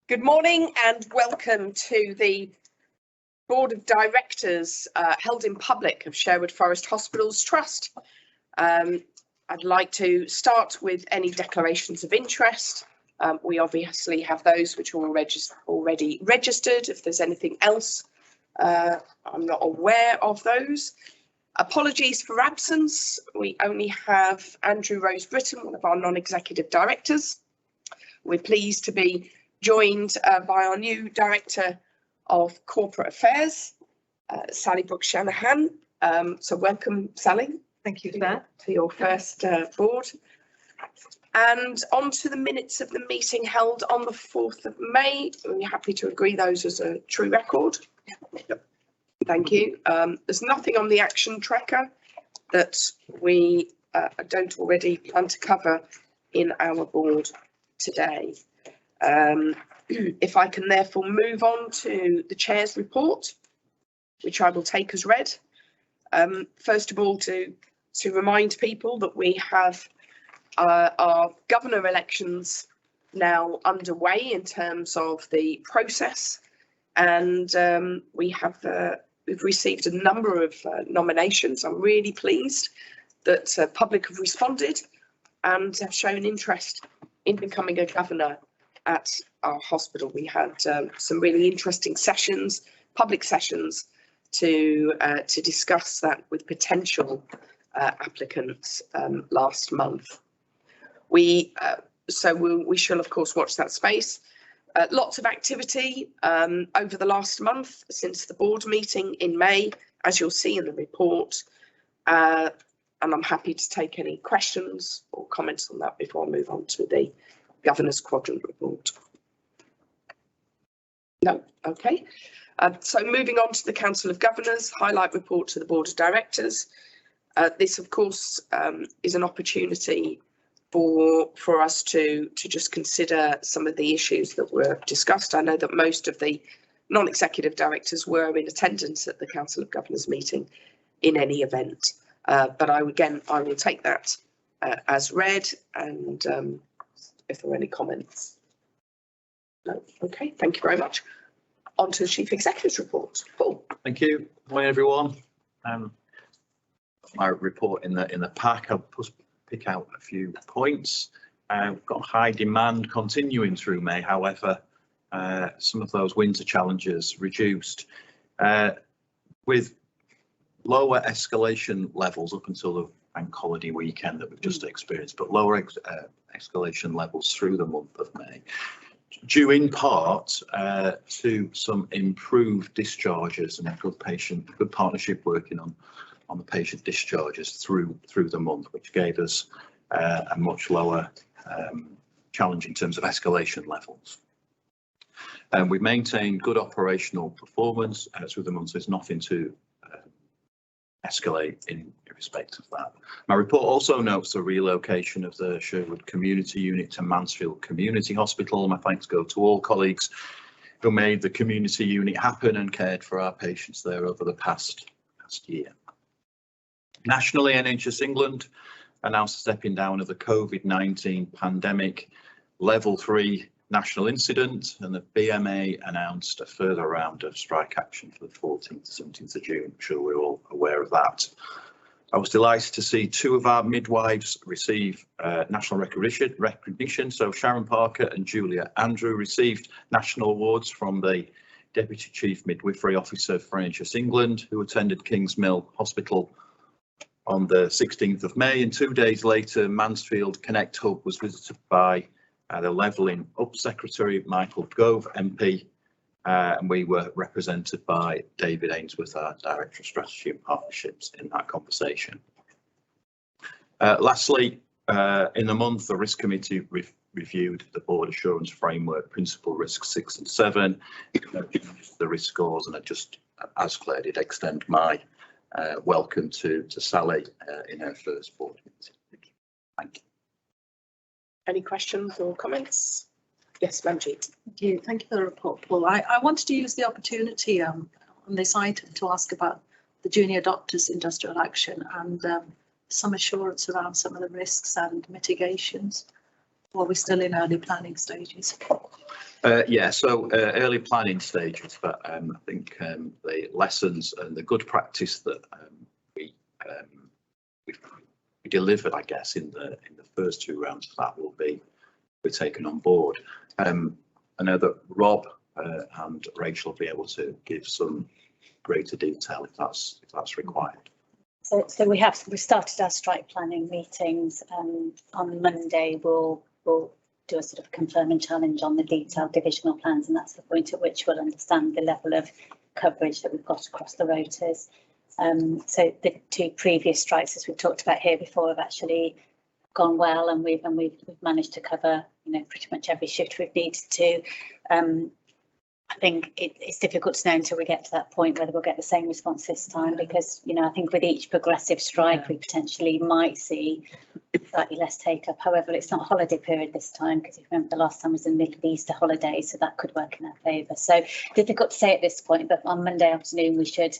Good morning and welcome to the Board of Directors held in public of Sherwood Forest Hospitals Trust. I'd like to start with any declarations of interest. We obviously have those which are already registered. If there's anything else, I'm not aware of those. Apologies for absence. We only have Andrew Rose Britton, one of our non-executive directors. We're pleased to be joined by our new Director of Corporate Affairs, Sally Brooks-Shanahan. So welcome, Sally. Thank you for that. To your first board. And on to the minutes of the meeting held on the 4th of May. We're happy to agree those as a true record. Yep. Thank you. There's nothing on the action tracker that we don't already plan to cover in our board today. If I can therefore move on to the Chair's report, which I will take as read. First of all, to remind people that we have our governor elections now underway in terms of the process, and we've received a number of nominations. I'm really pleased that public have responded and have shown interest in becoming a governor at our hospital. We had some really interesting sessions, public sessions, to discuss that with potential applicants last month. We shall of course watch that space. Lots of activity over the last month since the board meeting in May, as you'll see in the report, and I'm happy to take any questions or comments on that before I move on to the Governor's Quadrant report. No, okay. So moving on to the Council of Governors, highlight report to the Board of Directors. This, of course, is an opportunity for us to just consider some of the issues that were discussed. I know that most of the non-executive directors were in attendance at the Council of Governors meeting in any event, but I will take that as read, and if there are any comments. No, okay, thank you very much. On to the Chief Executive's report. Paul. Thank you. Good morning, everyone. My report in the pack, I'll pick out a few points. We've got high demand continuing through May, however, some of those winter challenges reduced with lower escalation levels up until the bank holiday weekend that we've just experienced, but lower escalation levels through the month of May, due in part to some improved discharges and a good partnership working on the patient discharges through the month, which gave us a much lower challenge in terms of escalation levels. We maintained good operational performance through the month. There's nothing to escalate in respect of that. My report also notes the relocation of the Sherwood Community Unit to Mansfield Community Hospital. My thanks go to all colleagues who made the community unit happen and cared for our patients there over the past year. Nationally, NHS England announced the stepping down of the COVID-19 pandemic level 3 national incident, and the BMA announced a further round of strike action for the 14th to 17th of June. I'm sure we're all aware of that. I was delighted to see 2 of our midwives receive national recognition. So Sharon Parker and Julia Andrew received national awards from the Deputy Chief Midwifery Officer for NHS England, who attended Kings Mill Hospital on the 16th of May, and 2 days later Mansfield Connect Hub was visited by the Levelling Up Secretary Michael Gove MP, and we were represented by David Ainsworth, our Director of Strategy and Partnerships, in that conversation. Lastly, in the month, the Risk Committee reviewed the Board Assurance Framework Principal Risks 6 and 7, the risk scores, and I just, as Claire did, extend my welcome to Sally in her first board meeting. Thank you. Any questions or comments? Yes, Manjeet. Thank you for the report, Paul. I wanted to use the opportunity on this item to ask about the junior doctors' industrial action and some assurance around some of the risks and mitigations while we're still in early planning stages. Yeah, so early planning stages, but I think the lessons and the good practice that we delivered, I guess, in the first 2 rounds of that will be taken on board. I know that Rob and Rachel will be able to give some greater detail if that's required. So we started our strike planning meetings. On Monday we'll do a sort of confirm and challenge on the detailed divisional plans, and that's the point at which we'll understand the level of coverage that we've got across the rotas. So the 2 previous strikes, as we've talked about here before, have actually gone well, and we've managed to cover, you know, pretty much every shift we've needed to. I think it's difficult to know until we get to that point whether we'll get the same response this time, because, you know, I think with each progressive strike we potentially might see slightly less take up. However, it's not holiday period this time, because if you remember the last time was in the middle of the Easter holidays, so that could work in our favour. So difficult to say at this point, but on Monday afternoon we should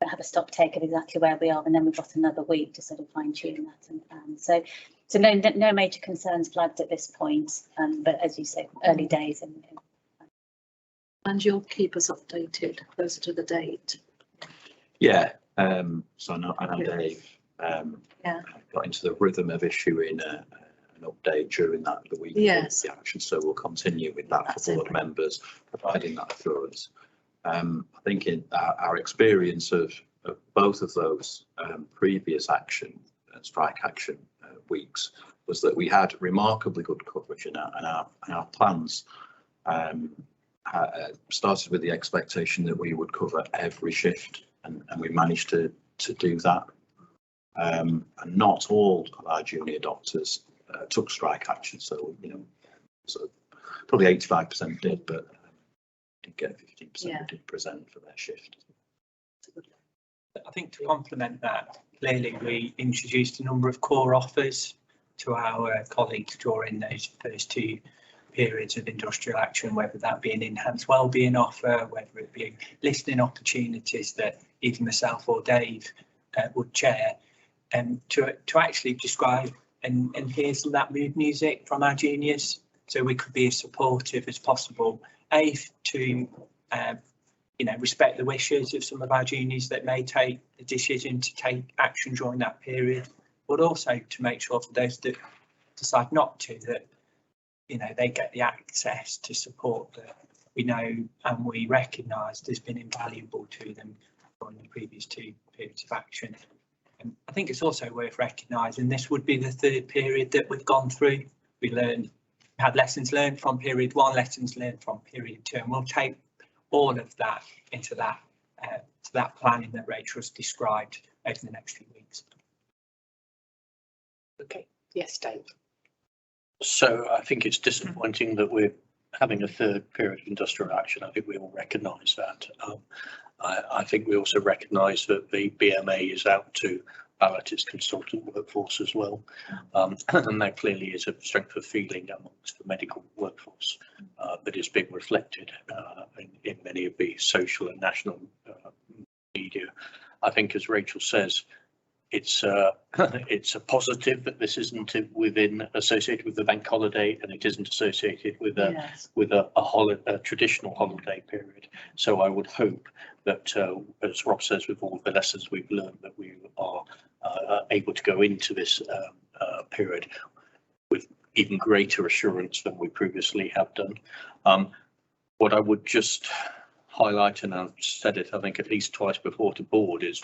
have a stock take of exactly where we are, and then we've got another week to sort of fine tune that and plan. So no major concerns flagged at this point, but as you say, early days. And you'll keep us updated closer to the date. Yeah, so I know Dave got into the rhythm of issuing an update during the week. Yes. The action, so we'll continue with that for board members, providing that assurance. I think in our experience of both of those previous strike action weeks was that we had remarkably good coverage, and our plans started with the expectation that we would cover every shift, and we managed to do that. And not all of our junior doctors took strike action, so, you know, so probably 85% did, but did get 15% who did present for their shift. I think to complement that, clearly we introduced a number of core offers to our colleagues during those first 2 periods of industrial action, whether that be an enhanced wellbeing offer, whether it be listening opportunities that either myself or Dave would chair, and to actually describe and hear some of that mood music from our juniors, so we could be as supportive as possible, to you know, respect the wishes of some of our juniors that may take the decision to take action during that period, but also to make sure for those that decide not to, that, you know, they get the access to support that we know and we recognise has been invaluable to them during the previous 2 periods of action. And I think it's also worth recognising this would be the 3rd period that we've gone through. We had lessons learned from period 1, lessons learned from period 2, and we'll take all of that into that to that planning that Rachel's described over the next few weeks. Okay, yes, Dave. So I think it's disappointing that we're having a 3rd period of industrial action. I think we all recognise that. I think we also recognise that the BMA is out to ballot its consultant workforce as well, and that clearly is a strength of feeling amongst the medical workforce that is being reflected in many of the social and national media. I think, as Rachel says, it's a positive that this isn't associated with the bank holiday, and it isn't associated with a traditional holiday period. So I would hope that, as Rob says, with all the lessons we've learned, that we are able to go into this period with even greater assurance than we previously have done. What I would just highlight, and I've said it I think at least twice before to board, is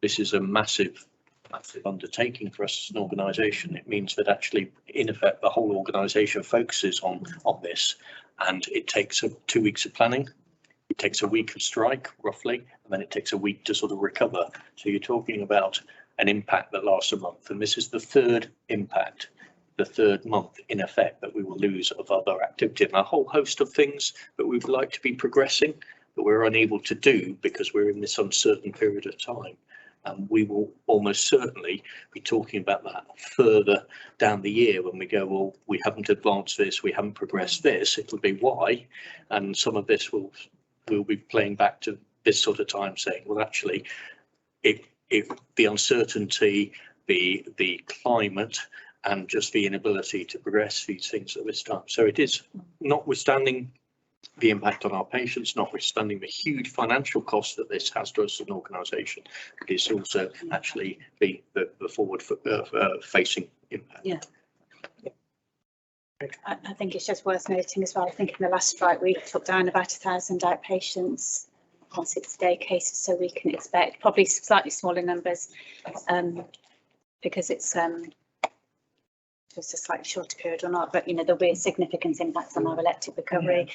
this is a massive undertaking for us as an organisation. It means that actually, in effect, the whole organisation focuses on this, and it takes 2 weeks of planning. It takes a week of strike, roughly, and then it takes a week to sort of recover. So you're talking about an impact that lasts a month, and this is the 3rd impact, the 3rd month in effect that we will lose of other activity, and a whole host of things that we would like to be progressing, but we're unable to do because we're in this uncertain period of time. And we will almost certainly be talking about that further down the year when we go, well, we haven't advanced this, we haven't progressed this. It'll be why, and some of this we'll be playing back to this sort of time, saying, well, actually, if the uncertainty, the climate, and just the inability to progress these things at this time. So it is, notwithstanding the impact on our patients, notwithstanding the huge financial cost that this has to us as an organisation, it is also actually the forward facing impact. Yeah. I think it's just worth noting as well. I think in the last strike we took down about 1,000 outpatients on 60-day cases, so we can expect probably slightly smaller numbers because it's just a slightly shorter period or not, but you know there'll be a significant impact on our elective recovery.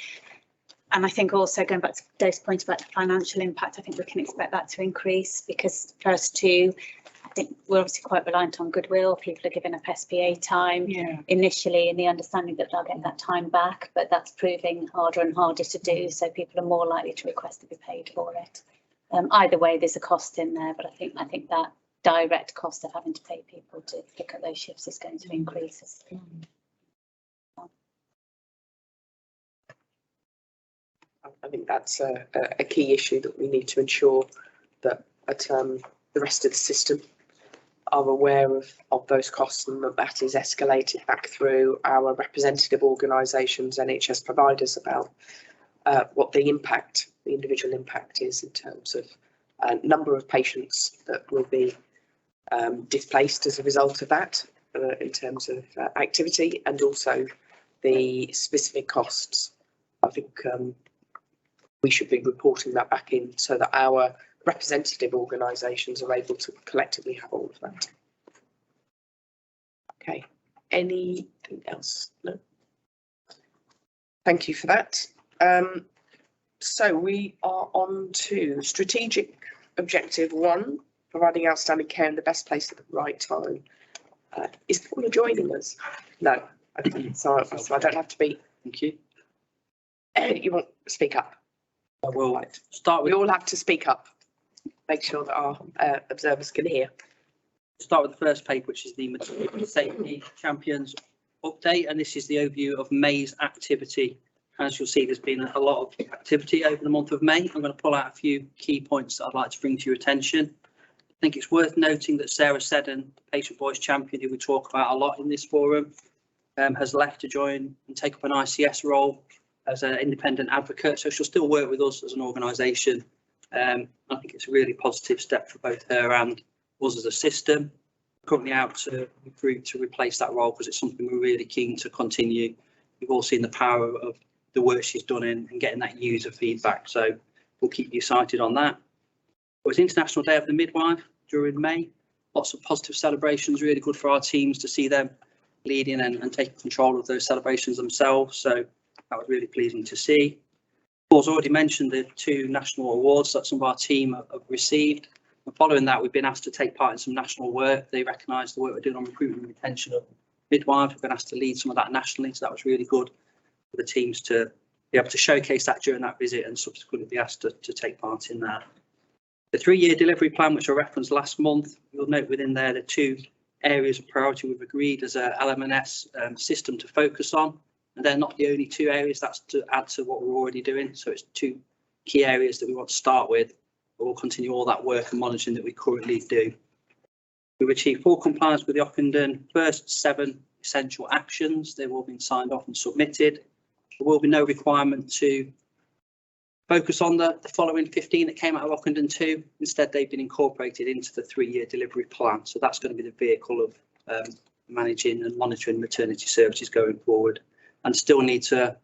And I think also going back to Dave's point about the financial impact, I think we can expect that to increase because for us too, I think we're obviously quite reliant on goodwill. People are giving up SPA time initially in the understanding that they'll get that time back, but that's proving harder and harder to do. So people are more likely to request to be paid for it. Either way, there's a cost in there, but I think that direct cost of having to pay people to pick up those shifts is going to increase. I think that's a key issue that we need to ensure that the rest of the system are aware of those costs and that is escalated back through our representative organisations, NHS providers, about what the individual impact is in terms of number of patients that will be displaced as a result of that in terms of activity, and also the specific costs. I think we should be reporting that back in so that our representative organisations are able to collectively have all of that. Okay, anything else? No. Thank you for that. So we are on to strategic objective 1, providing outstanding care in the best place at the right time. Is Paula joining us? No. Okay, so I don't have to be. Thank you. You want to speak up? I will Right. start We with all have to speak up. Make sure that our observers can hear. the first paper, which is the Maternity Safety Champions update, and this is the overview of May's activity. As you'll see, there's been a lot of activity over the month of May. I'm going to pull out a few key points that I'd like to bring to your attention. I think it's worth noting that Sarah Seddon, Patient Voice Champion, who we talk about a lot in this forum, has left to join and take up an ICS role as an independent advocate, so she'll still work with us as an organisation. I think it's a really positive step for both her and us as a system. Currently out to recruit to replace that role because it's something we're really keen to continue. We've all seen the power of the work she's done in getting that user feedback, so we'll keep you cited on that. It was International Day of the Midwife during May. Lots of positive celebrations, really good for our teams to see them leading and taking control of those celebrations themselves, so that was really pleasing to see. Paul's already mentioned the 2 national awards that some of our team have received. And following that, we've been asked to take part in some national work. They recognise the work we're doing on recruitment and retention of midwives. We've been asked to lead some of that nationally, so that was really good for the teams to be able to showcase that during that visit and subsequently be asked to take part in that. The 3-year delivery plan, which I referenced last month, you'll note within there the 2 areas of priority we've agreed as a LMNS system to focus on. And they're not the only 2 areas, that's to add to what we're already doing. So it's 2 key areas that we want to start with, but we'll continue all that work and monitoring that we currently do. We've achieved full compliance with the Ockenden first 7 essential actions. They've all been signed off and submitted. There will be no requirement to focus on the following 15 that came out of Ockenden 2. Instead, they've been incorporated into the 3-year delivery plan. So that's going to be the vehicle of managing and monitoring maternity services going forward. And still need to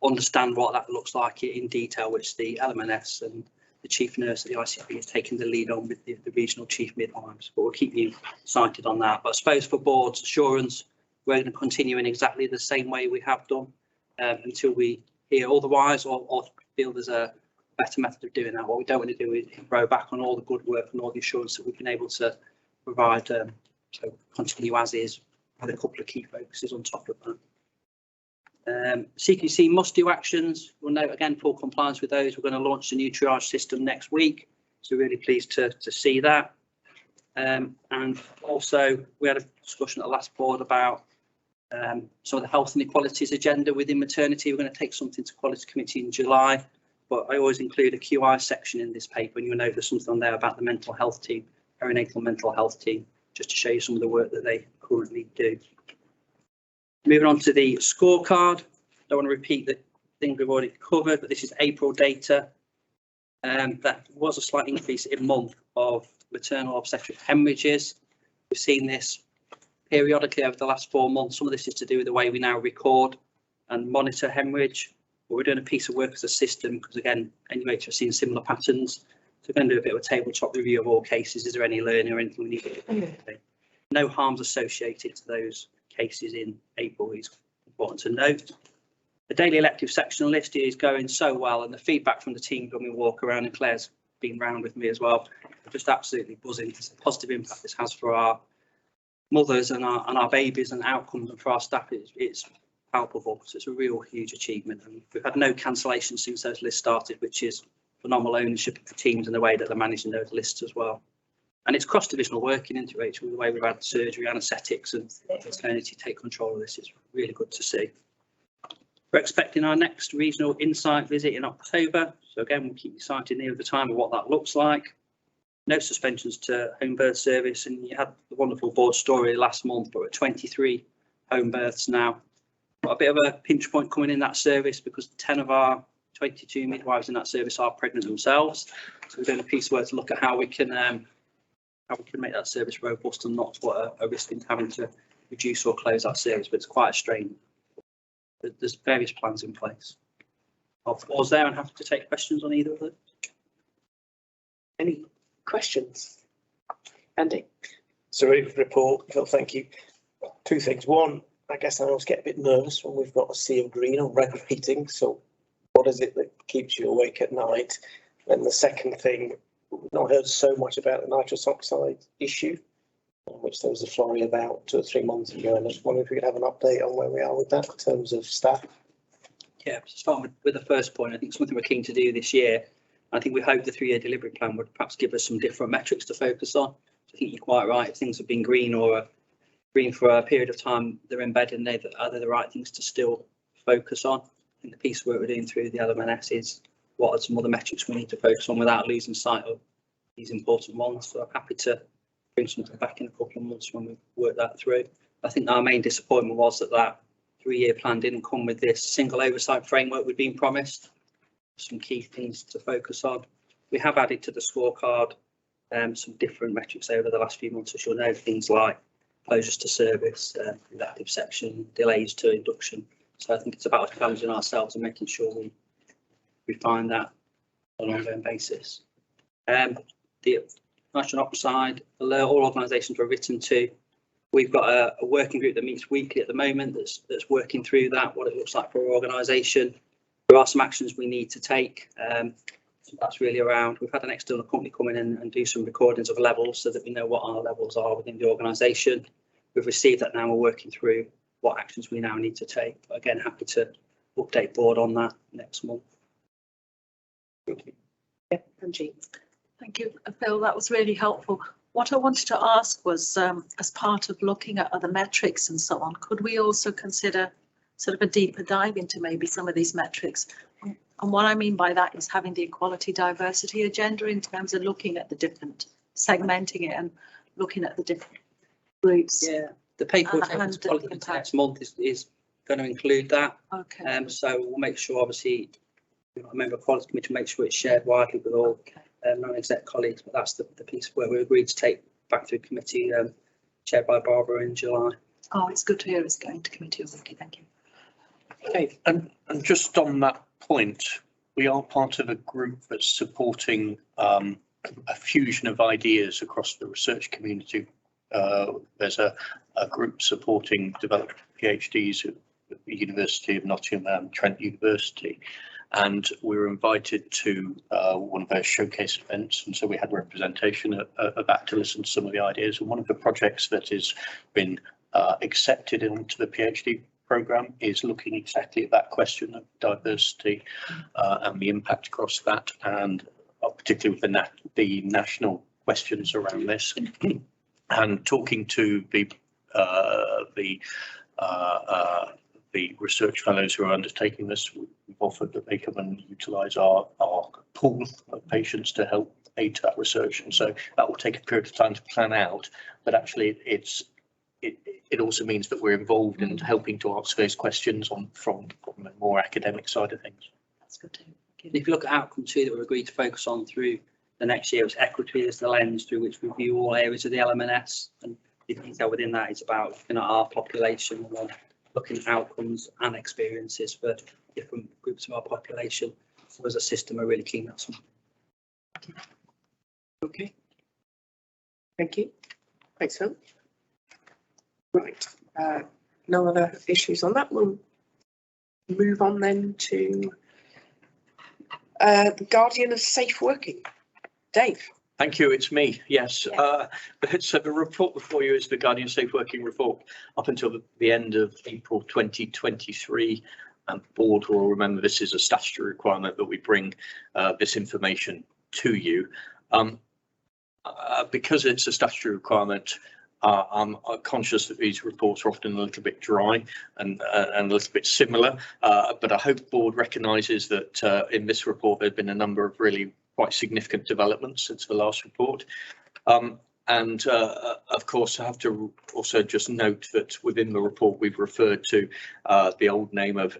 understand what that looks like in detail, which the LMNS and the chief nurse of the ICP is taking the lead on with the regional chief midwives. But we'll keep you cited on that. But I suppose for board's assurance, we're going to continue in exactly the same way we have done until we hear otherwise or feel there's a better method of doing that. What we don't want to do is row back on all the good work and all the assurance that we've been able to provide. So continue as is, with a couple of key focuses on top of that. CQC must-do actions. We'll note again full compliance with those. We're going to launch the new triage system next week, so really pleased to see that. And also we had a discussion at the last board about some of the health and equalities agenda within maternity. We're going to take something to quality committee in July, but I always include a QI section in this paper, and you'll note there's something on there about the mental health team, perinatal mental health team, just to show you some of the work that they currently do. Moving on to the scorecard. Don't want to repeat the things we've already covered, but this is April data. That was a slight increase in month of maternal obstetric hemorrhages. We've seen this periodically over the last 4 months. Some of this is to do with the way we now record and monitor hemorrhage. But we're doing a piece of work as a system because, again, NUH have seen similar patterns. So we're going to do a bit of a tabletop review of all cases. Is there any learning or anything we need to do? No harms associated to those cases in April is important to note. The daily elective sectional list is going so well, and the feedback from the team when we walk around, and Claire's been round with me as well, just absolutely buzzing. It's a positive impact this has for our mothers and our babies and outcomes, and for our staff it's palpable. So it's a real huge achievement, and we've had no cancellations since those lists started, which is phenomenal ownership of the teams and the way that they're managing those lists as well. And it's cross-divisional working into it, the way we've had surgery, anaesthetics and maternity take control of this is really good to see. We're expecting our next regional insight visit in October. So again, we'll keep you sighted near the time of what that looks like. No suspensions to home birth service, and you had the wonderful board story last month, but we're at 23 home births now. Got a bit of a pinch point coming in that service because 10 of our 22 midwives in that service are pregnant themselves. So we're doing a piece of work to look at how we can make that service robust and not put a risk in having to reduce or close that service, but it's quite a strain. But there's various plans in place. I'll pause there and have to take questions on either of those. Any questions? Andy? So ready for the report, Phil, thank you. 2 things. One, I guess I always get a bit nervous when we've got a sea of green on reg rating. So what is it that keeps you awake at night? And the second thing, we've not heard so much about the nitrous oxide issue, which there was a flurry about 2 or 3 months ago. And I just wonder if we could have an update on where we are with that in terms of staff. Yeah, starting with the first point, I think something we're keen to do this year. I think we hope the 3-year delivery plan would perhaps give us some different metrics to focus on. I think you're quite right. If things have been green or green for a period of time, they're embedded and are they the right things to still focus on? I think the piece of work we're doing through the LMNS is what are some other metrics we need to focus on without losing sight of these important ones. So I'm happy to bring something back in a couple of months when we work that through. I think our main disappointment was that 3-year plan didn't come with this single oversight framework we've been promised. Some key things to focus on. We have added to the scorecard some different metrics over the last few months, as you'll know, things like closures to service, elective section, delays to induction. So I think it's about challenging ourselves and making sure we refine that on an ongoing basis. The nitrogen oxide alert, all organisations were written to. We've got a working group that meets weekly at the moment that's working through that, what it looks like for our organisation. There are some actions we need to take. So that's really around. We've had an external company come in and do some recordings of levels so that we know what our levels are within the organisation. We've received that now. We're working through what actions we now need to take. But again, happy to update board on that next month. Thank you. Yeah, Angie. Thank you, Phil. That was really helpful. What I wanted to ask was, as part of looking at other metrics and so on, could we also consider sort of a deeper dive into maybe some of these metrics? And what I mean by that is having the equality diversity agenda in terms of looking at the different, segmenting it and looking at the different groups. Yeah, the paper next month is going to include that. Okay. So we'll make sure, obviously, a member of the quality committee to make sure it's shared widely with all non-exec colleagues. But that's the piece where we agreed to take back through committee, chaired by Barbara in July. Oh, it's good to hear it's going to committee. Thank you. Okay. And just on that point, we are part of a group that's supporting a fusion of ideas across the research community. There's a group supporting developing PhDs at the University of Nottingham and Trent University, and we were invited to one of their showcase events, and so we had representation of that to listen to some of the ideas. And one of the projects that has been accepted into the PhD programme is looking exactly at that question of diversity and the impact across that, and particularly with the national questions around this. And talking to the research fellows who are undertaking this, we've offered that they come and utilise our pool of patients to help aid to that research. And so that will take a period of time to plan out, but actually it's it also means that we're involved in helping to answer those questions from the more academic side of things. That's good too. If you look at outcome 2 that we're agreed to focus on through the next year, it's equity as the lens through which we view all areas of the LMNS, and the detail within that is about looking at our population and then looking at outcomes and experiences for different groups of our population. So as a system, we're really keen that's something. Okay. Thank you. Thanks, Phil. Right, no other issues on that. We'll move on then to the Guardian of Safe Working. Dave. Thank you, it's me, yes. So the report before you is the Guardian Safe Working report up until the end of April 2023. And the board will remember this is a statutory requirement that we bring this information to you. Because it's a statutory requirement, I'm conscious that these reports are often a little bit dry and a little bit similar, but I hope the board recognises that in this report there have been a number of really quite significant developments since the last report. And of course, I have to also just note that within the report we've referred to the old name of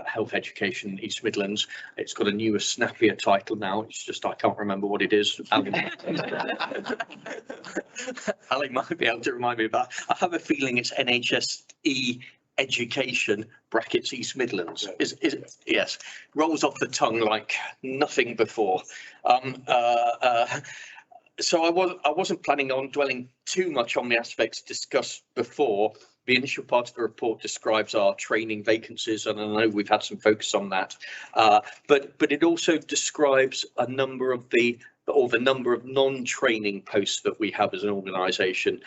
Health Education East Midlands. It's got a newer, snappier title now. It's just I can't remember what it is. Ali might be able to remind me of that. I have a feeling it's NHSE Education brackets East Midlands. Is it? Yes, rolls off the tongue like nothing before. So I wasn't planning on dwelling too much on the aspects discussed before. The initial part of the report describes our training vacancies, and I know we've had some focus on that. But it also describes a number of the number of non-training posts that we have as an organisation,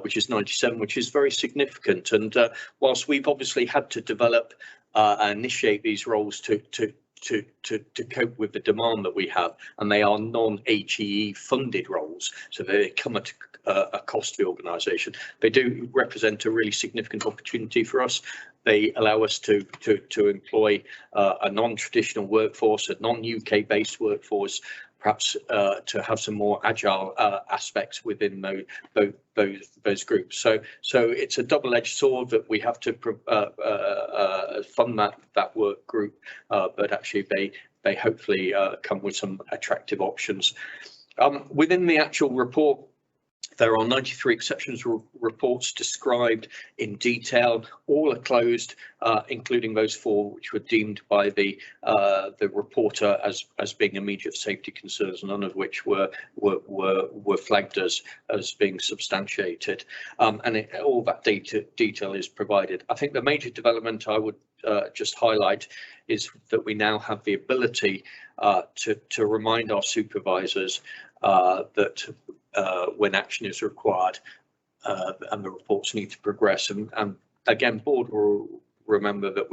which is 97, which is very significant. And whilst we've obviously had to develop and initiate these roles to cope with the demand that we have, and they are non-HEE funded roles, so they come at a cost to the organisation. They do represent a really significant opportunity for us. They allow us to employ a non-traditional workforce, a non-UK based workforce, perhaps to have some more agile aspects within those groups. So it's a double-edged sword that we have to fund that work group, but actually they hopefully come with some attractive options. Within the actual report, there are 93 exceptions reports described in detail. All are closed, including those 4 which were deemed by the reporter as being immediate safety concerns, none of which were flagged as being substantiated. And all that detail is provided. I think the major development I would just highlight is that we now have the ability to remind our supervisors that when action is required and the reports need to progress. And again, board will remember that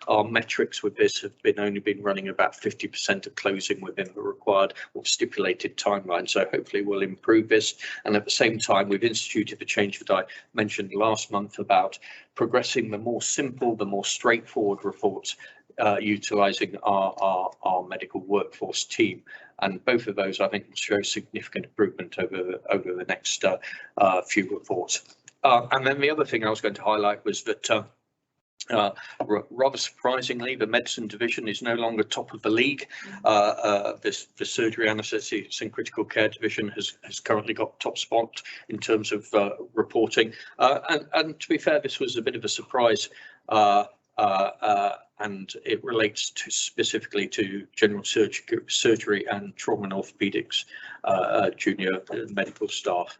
our metrics with this have only been running about 50% of closing within the required or stipulated timeline. So hopefully we'll improve this. And at the same time, we've instituted the change that I mentioned last month about progressing the more simple, the more straightforward reports, utilising our medical workforce team. And both of those, I think, will show significant improvement over the next few reports. And then the other thing I was going to highlight was that rather surprisingly, the medicine division is no longer top of the league. The surgery, anaesthetics and critical care division has currently got top spot in terms of reporting. And to be fair, this was a bit of a surprise. And it relates specifically to general surgery and trauma and orthopaedics junior medical staff.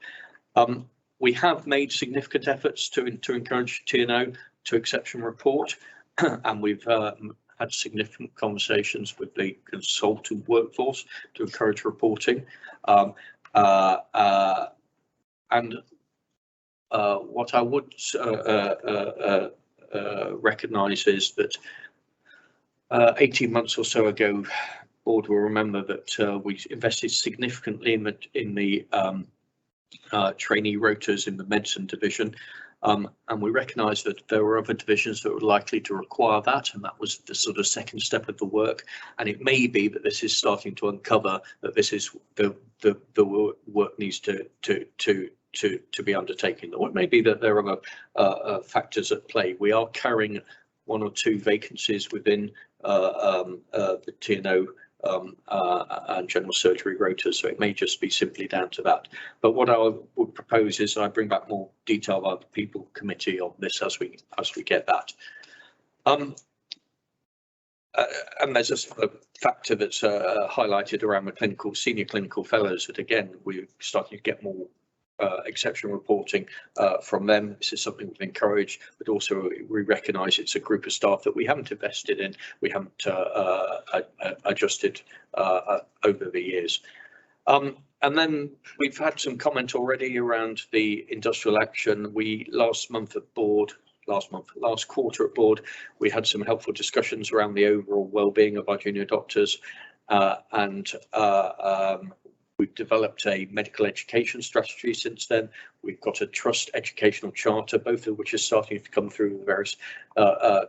We have made significant efforts to encourage TNO to exception report, and we've had significant conversations with the consultant workforce to encourage reporting. And what I would recognise is that 18 months or so ago, board will remember that we invested significantly in the trainee rotas in the medicine division, and we recognised that there were other divisions that were likely to require that, and that was the sort of second step of the work. And it may be that this is starting to uncover that this is the work needs to to be undertaken. Or it may be that there are factors at play. We are carrying 1 or 2 vacancies within the TNO and general surgery rotas, so it may just be simply down to that. But what I would propose is I bring back more detail about the people committee on this as we get that. And there's a factor that's highlighted around the senior clinical fellows that, again, we're starting to get more exceptional reporting from them. This is something we've encouraged, but also we recognise it's a group of staff that we haven't invested in, we haven't adjusted over the years. And then we've had some comment already around the industrial action. Last quarter at board, we had some helpful discussions around the overall well-being of our junior doctors, and we've developed a medical education strategy since then. We've got a trust educational charter, both of which are starting to come through the various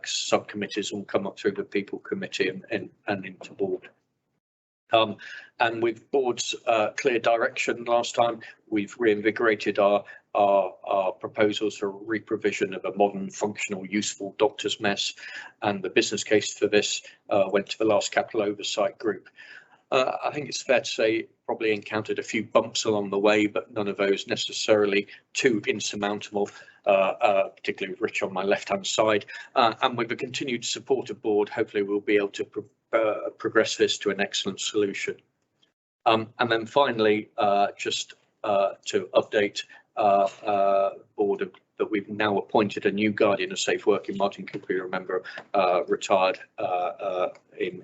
subcommittees and will come up through the people committee and into board. And with board's clear direction last time, we've reinvigorated our proposals for re-provision of a modern, functional, useful doctor's mess, and the business case for this went to the last capital oversight group. I think it's fair to say probably encountered a few bumps along the way, but none of those necessarily too insurmountable, particularly with Rich on my left-hand side. And with the continued support of board, hopefully we'll be able to progress this to an excellent solution. And then finally, just to update board that we've now appointed a new guardian of safe working. Martin Cooper, you remember, retired in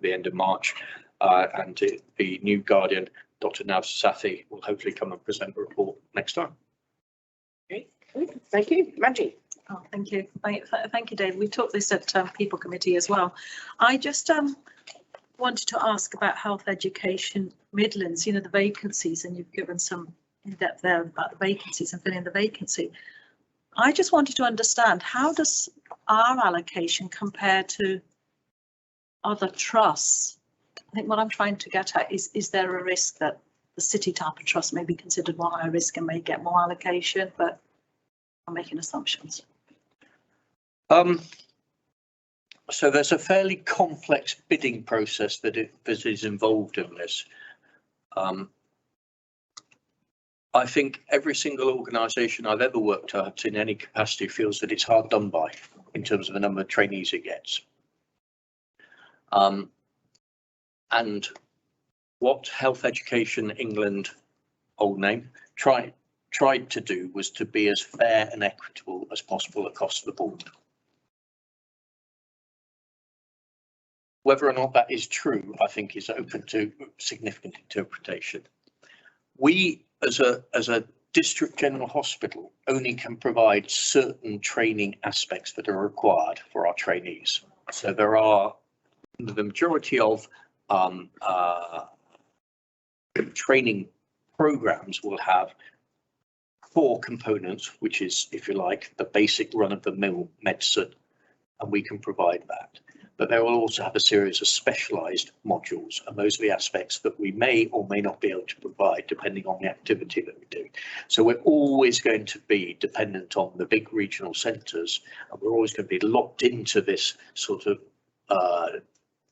the end of March. And the new guardian, Dr. Nav Sathi, will hopefully come and present a report next time. Okay, thank you, Maggie. Oh, thank you. Thank you, Dave. We talked this at people committee as well. I just wanted to ask about health education Midlands, you know, the vacancies, and you've given some in depth there about the vacancies and filling the vacancy. I just wanted to understand, how does our allocation compare to other trusts? I think what I'm trying to get at is there a risk that the city type of trust may be considered more high risk and may get more allocation, but I'm making assumptions. So there's a fairly complex bidding process that is involved in this. I think every single organisation I've ever worked at in any capacity feels that it's hard done by in terms of the number of trainees it gets. And what Health Education England, old name, tried to do was to be as fair and equitable as possible across the board. Whether or not that is true, I think, is open to significant interpretation. We, as a district general hospital, only can provide certain training aspects that are required for our trainees. So there are the majority of training programs will have 4 components, which is, if you like, the basic run-of-the-mill medicine, and we can provide that. But they will also have a series of specialised modules, and those are the aspects that we may or may not be able to provide depending on the activity that we do. So we're always going to be dependent on the big regional centres, and we're always going to be locked into this sort of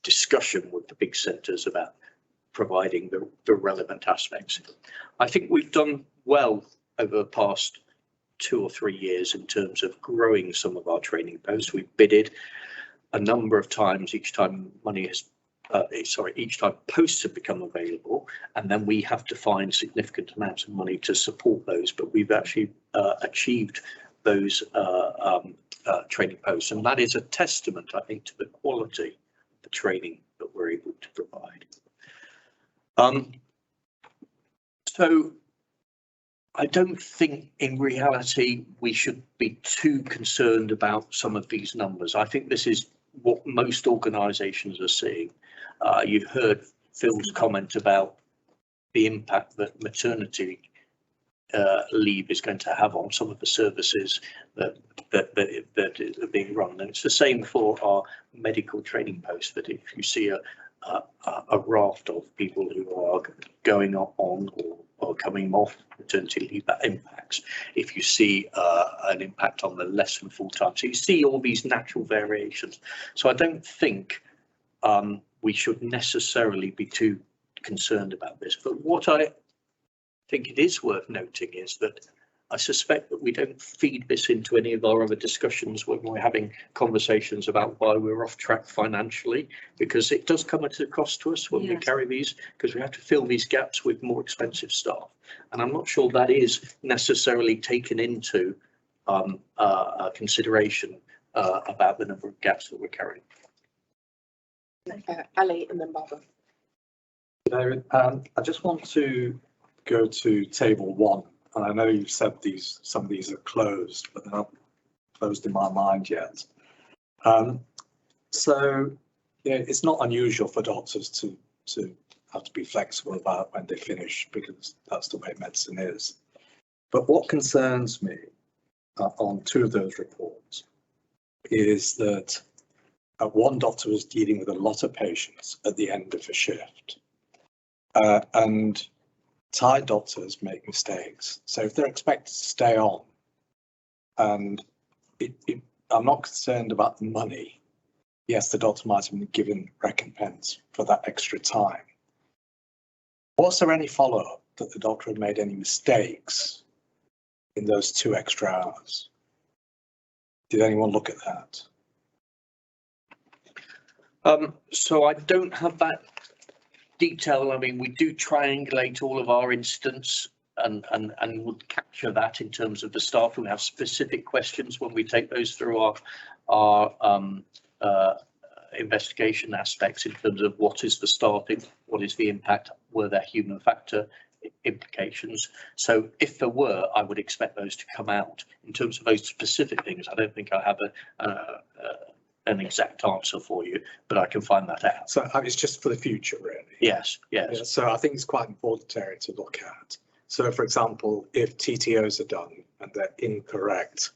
discussion with the big centres about providing the relevant aspects. I think we've done well over the past 2 or 3 years in terms of growing some of our training posts. We've bidded a number of times, each time money has, each time posts have become available, and then we have to find significant amounts of money to support those, but we've actually achieved those training posts, and that is a testament, I think, to the quality of the training that we're able to provide. So I don't think in reality we should be too concerned about some of these numbers. I think this is what most organisations are seeing. You've heard Phil's comment about the impact that maternity leave is going to have on some of the services that are being run, and it's the same for our medical training posts. That if you see a raft of people who are going on or are coming off maternity leave, that impacts. If you see an impact on the less than full time, so you see all these natural variations. So I don't think we should necessarily be too concerned about this. But what I think it is worth noting is that I suspect that we don't feed this into any of our other discussions when we're having conversations about why we're off track financially, because it does come at a cost to us when we carry these, because we have to fill these gaps with more expensive staff. And I'm not sure that is necessarily taken into consideration about the number of gaps that we're carrying. Ali and then Barbara. David, I just want to go to table 1. And I know you've said some of these are closed, but they're not closed in my mind yet. So yeah, it's not unusual for doctors to have to be flexible about when they finish, because that's the way medicine is. But what concerns me on 2 of those reports is that one doctor was dealing with a lot of patients at the end of a shift, and tired doctors make mistakes. So if they're expected to stay on, and I'm not concerned about the money. Yes, the doctor might have been given recompense for that extra time. Was there any follow-up that the doctor had made any mistakes in those 2 extra hours? Did anyone look at that? So I don't have that detail. I mean, we do triangulate all of our incidents and would capture that in terms of the staff who have specific questions when we take those through our investigation aspects in terms of what is the staffing, what is the impact, were there human factor implications. So if there were, I would expect those to come out. In terms of those specific things, I don't think I have an exact answer for you, but I can find that out. So it's just for the future, really. Yes, yes. Yeah, so I think it's quite an important area to look at. So, for example, if TTOs are done and they're incorrect,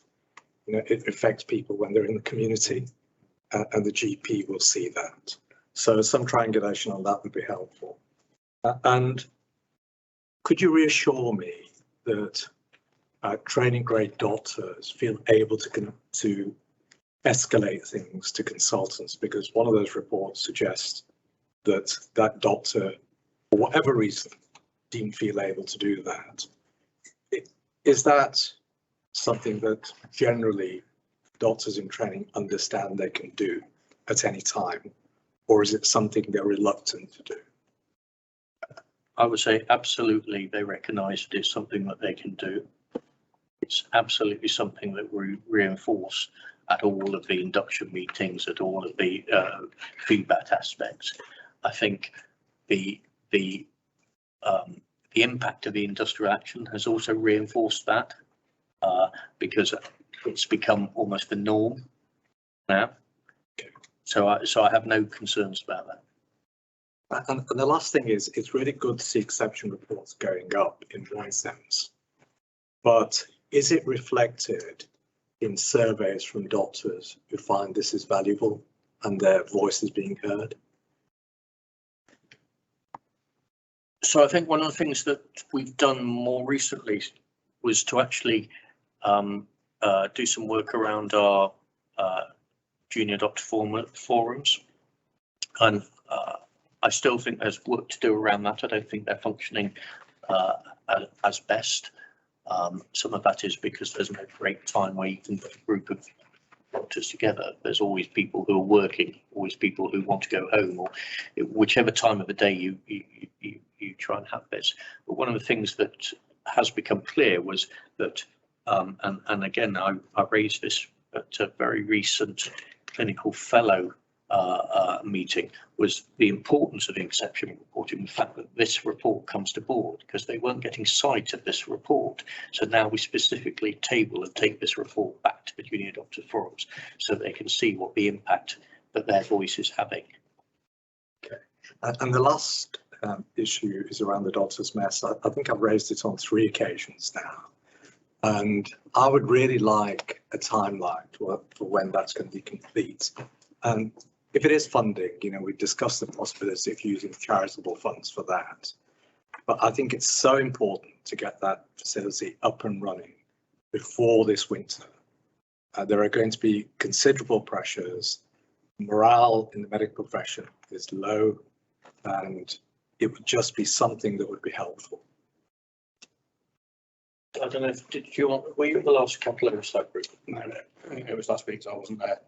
it affects people when they're in the community, and the GP will see that. So some triangulation on that would be helpful. And could you reassure me that training grade doctors feel able to escalate things to consultants? Because one of those reports suggests that that doctor, for whatever reason, didn't feel able to do that. Is that something that generally doctors in training understand they can do at any time, or is it something they're reluctant to do? I would say absolutely they recognise it is something that they can do. It's absolutely something that we reinforce at all of the induction meetings, at all of the feedback aspects. I think the impact of the industrial action has also reinforced that, because it's become almost the norm now. So I have no concerns about that. And the last thing is, it's really good to see exception reports going up in one sense, but is it reflected in surveys from doctors who find this is valuable and their voice is being heard? So I think one of the things that we've done more recently was to actually do some work around our junior doctor forums, and I still think there's work to do around that. I don't think they're functioning as best. Some of that is because there's no great time where you can put a group of doctors together. There's always people who are working, always people who want to go home, or whichever time of the day you try and have this. But one of the things that has become clear was that, and again, I raised this at a very recent clinical fellow meeting, was the importance of the exception reporting, the fact that this report comes to board, because they weren't getting sight of this report. So now we specifically table and take this report back to the junior doctor forums so they can see what the impact that their voice is having. Okay, and the last issue is around the doctor's mess. I think I've raised it on 3 occasions now, and I would really like a timeline for when that's going to be complete. And if it is funding, we discussed the possibility of using charitable funds for that. But I think it's so important to get that facility up and running before this winter. There are going to be considerable pressures. Morale in the medical profession is low, and it would just be something that would be helpful. I don't know if, were you at the last capital oversight group? No, it was last week, so I wasn't there.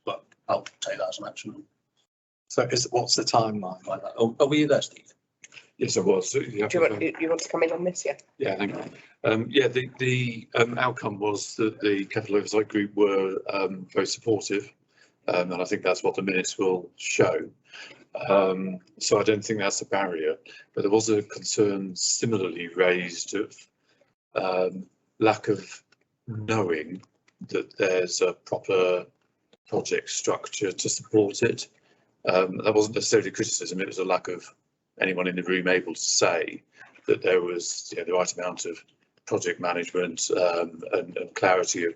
But I'll take that as an action. So what's the timeline? Like that. Oh, were you there, Steve? Yes, I was. Do you want to come in on this? Yeah. Yeah, thank you. Yeah, the outcome was that the capital oversight group were very supportive, and I think that's what the minutes will show. So I don't think that's a barrier, but there was a concern similarly raised of lack of knowing that there's a proper project structure to support it. That wasn't necessarily criticism, it was a lack of anyone in the room able to say that there was, you know, the right amount of project management and clarity of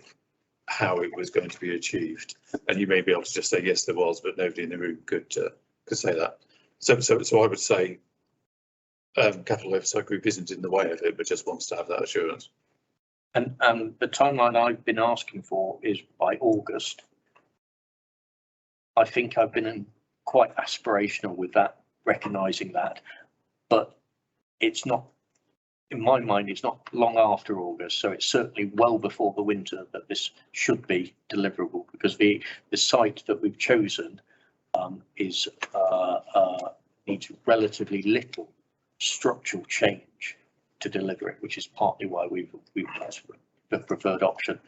how it was going to be achieved. And you may be able to just say, yes, there was, but nobody in the room could say that. So I would say Capital Oversight Group isn't in the way of it, but just wants to have that assurance. And the timeline I've been asking for is by August. I think I've been quite aspirational with that, recognising that, but it's not, in my mind, it's not long after August, so it's certainly well before the winter that this should be deliverable, because the site that we've chosen needs relatively little structural change to deliver it, which is partly why we've asked for the preferred option.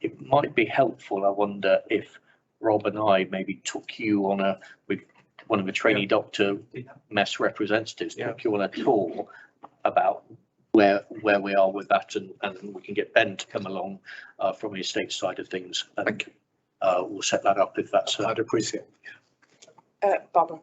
It might be helpful, I wonder, if Rob and I maybe took you on with one of the trainee doctor mess representatives, took you on a tour about where we are with that, and we can get Ben to come along from the estate side of things, and we'll set that up if that's. I'd appreciate it. Barbara.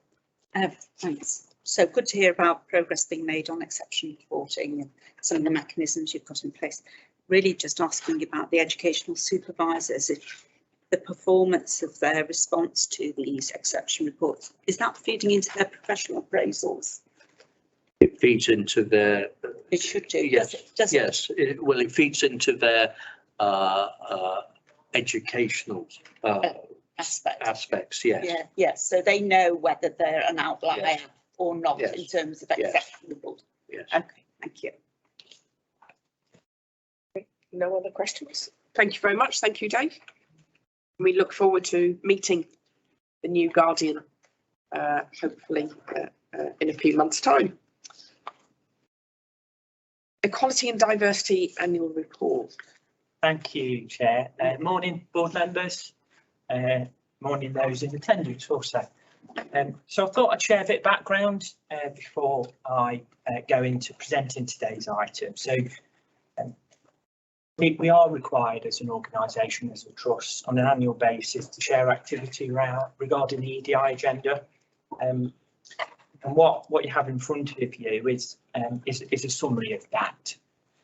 Thanks. So good to hear about progress being made on exception reporting and some of the mechanisms you've got in place. Really just asking about the educational supervisors, if the performance of their response to these exception reports, is that feeding into their professional appraisals? It feeds into their. It should do. Yes. Does yes. It feeds into their educational aspects. Yes. Yeah. Yes. So they know whether they're an outlier, yes, or not, yes, in terms of exception report. Yes. Okay. Thank you. No other questions. Thank you very much. Thank you, Dave. We look forward to meeting the new Guardian, hopefully in a few months' time. Equality and Diversity Annual Report. Thank you, Chair. Morning, board members. Morning, those in attendance also. So I thought I'd share a bit of background before I go into presenting today's item. So we are required as an organisation, as a trust, on an annual basis to share activity regarding the EDI agenda. And what you have in front of you is a summary of that.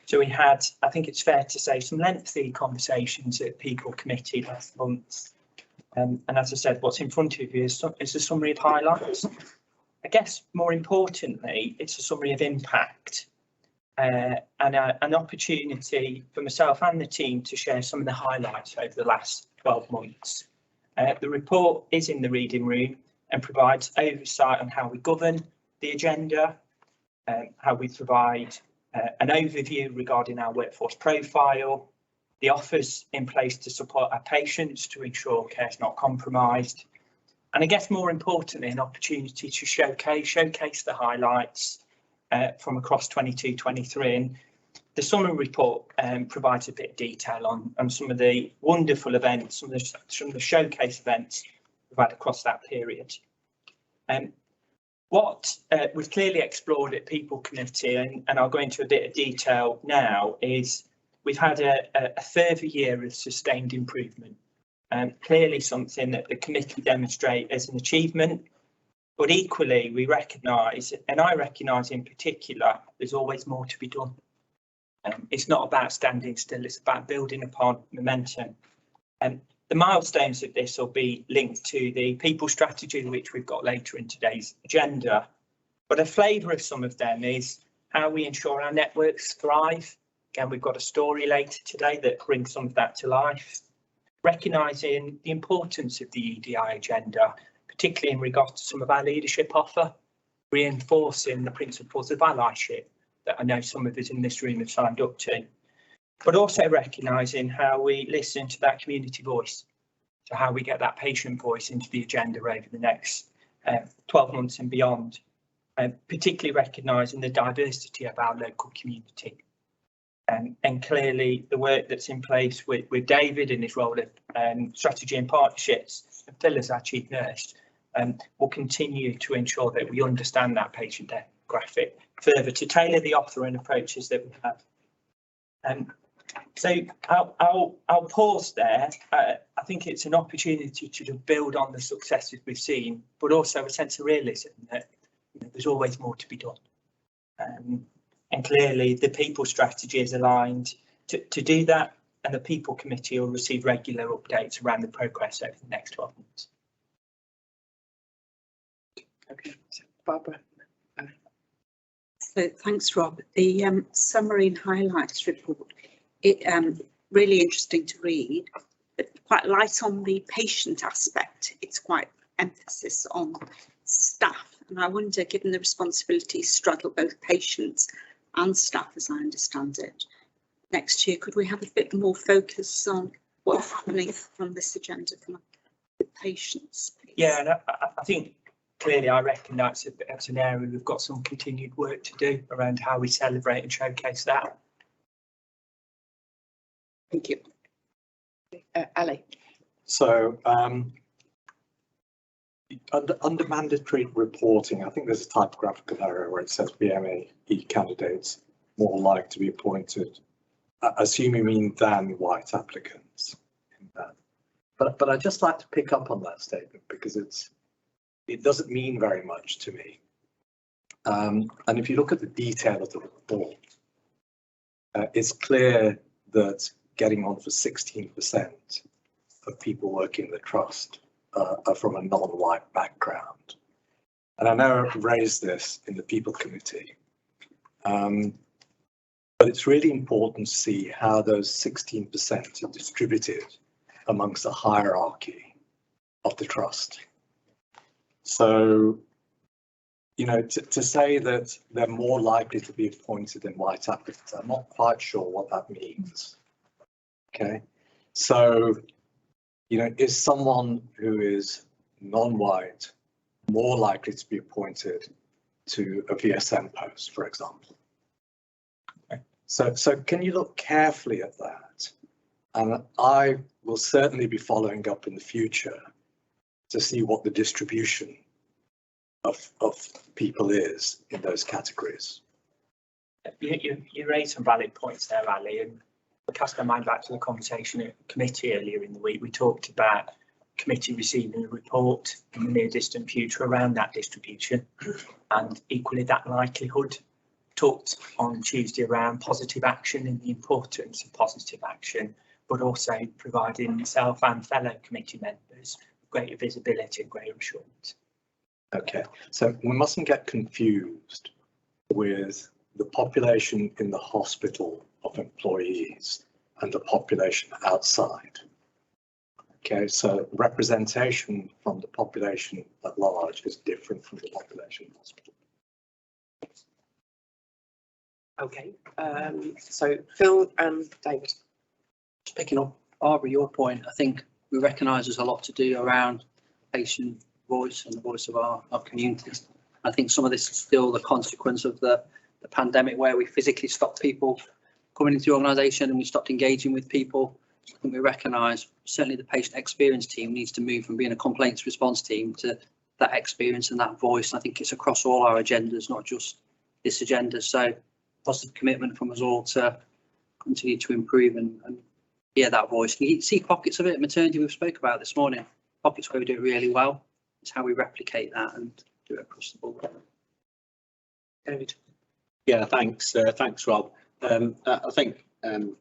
So we had, I think it's fair to say, some lengthy conversations at People Committee last month. And as I said, what's in front of you is a summary of highlights. I guess more importantly, it's a summary of impact. And an opportunity for myself and the team to share some of the highlights over the last 12 months. The report is in the reading room and provides oversight on how we govern the agenda, how we provide an overview regarding our workforce profile, the offers in place to support our patients to ensure care is not compromised, and I guess more importantly, an opportunity to showcase the highlights from across 22-23, and the summary report provides a bit of detail on some of the wonderful events, some of the showcase events we've had across that period. What we've clearly explored at People Committee, and I'll go into a bit of detail now, is we've had a further year of sustained improvement, clearly something that the committee demonstrate as an achievement. But equally, we recognise, and I recognise in particular, there's always more to be done. It's not about standing still, it's about building upon momentum. And the milestones of this will be linked to the people strategy, which we've got later in today's agenda. But a flavour of some of them is how we ensure our networks thrive. Again, we've got a story later today that brings some of that to life. Recognising the importance of the EDI agenda, particularly in regard to some of our leadership offer, reinforcing the principles of allyship that I know some of us in this room have signed up to, but also recognising how we listen to that community voice, so how we get that patient voice into the agenda over the next 12 months and beyond, and particularly recognising the diversity of our local community. And clearly the work that's in place with David in his role of strategy and partnerships, and Phil as our chief nurse, will continue to ensure that we understand that patient demographic further to tailor the offer and approaches that we have. So I'll pause there. I think it's an opportunity to build on the successes we've seen, but also a sense of realism that there's always more to be done. And clearly the people strategy is aligned to do that, and the people committee will receive regular updates around the progress over the next 12 months. Okay, so Barbara. So thanks, Rob. The summary and highlights report, it really interesting to read, but quite light on the patient aspect. It's quite emphasis on staff, and I wonder, given the responsibilities straddle both patients and staff, as I understand it, next year could we have a bit more focus on what's happening from this agenda from the patients, please? Yeah, and I think clearly I recognise it's an area we've got some continued work to do around how we celebrate and showcase that. Thank you. Ali. So under mandatory reporting, I think there's a typographical error where it says BME candidates more likely to be appointed. I assume you mean than white applicants. But I'd just like to pick up on that statement because it doesn't mean very much to me. And if you look at the detail of the report, it's clear that getting on for 16% of people working in the trust are from a non-white background. And I know I've raised this in the people committee, but it's really important to see how those 16% are distributed amongst the hierarchy of the trust. So, you know, to say that they're more likely to be appointed than white applicants, I'm not quite sure what that means. Okay, so, you know, is someone who is non-white more likely to be appointed to a VSM post, for example? So can you look carefully at that? And I will certainly be following up in the future to see what the distribution of people is in those categories. You raised some valid points there, Ali, and cast our mind back to the conversation at committee earlier in the week. We talked about committee receiving a report in the near distant future around that distribution, and equally that likelihood. Talked on Tuesday around positive action and the importance of positive action, but also providing myself and fellow committee members greater visibility and greater assurance. Okay, so we mustn't get confused with the population in the hospital of employees and the population outside. Okay, so representation from the population at large is different from the population in the hospital. Okay, so Phil and David. Just picking up, Barbara, your point, I think we recognise there's a lot to do around patient voice and the voice of our communities. I think some of this is still the consequence of the pandemic, where we physically stopped people coming into the organisation and we stopped engaging with people. I think we recognise certainly the patient experience team needs to move from being a complaints response team to that experience and that voice. And I think it's across all our agendas, not just this agenda. So positive commitment from us all to continue to improve and hear that voice. And you see pockets of it. Maternity we've spoke about this morning, pockets where we do it really well. It's how we replicate that and do it across the board. David. Yeah, thanks, Rob. I think,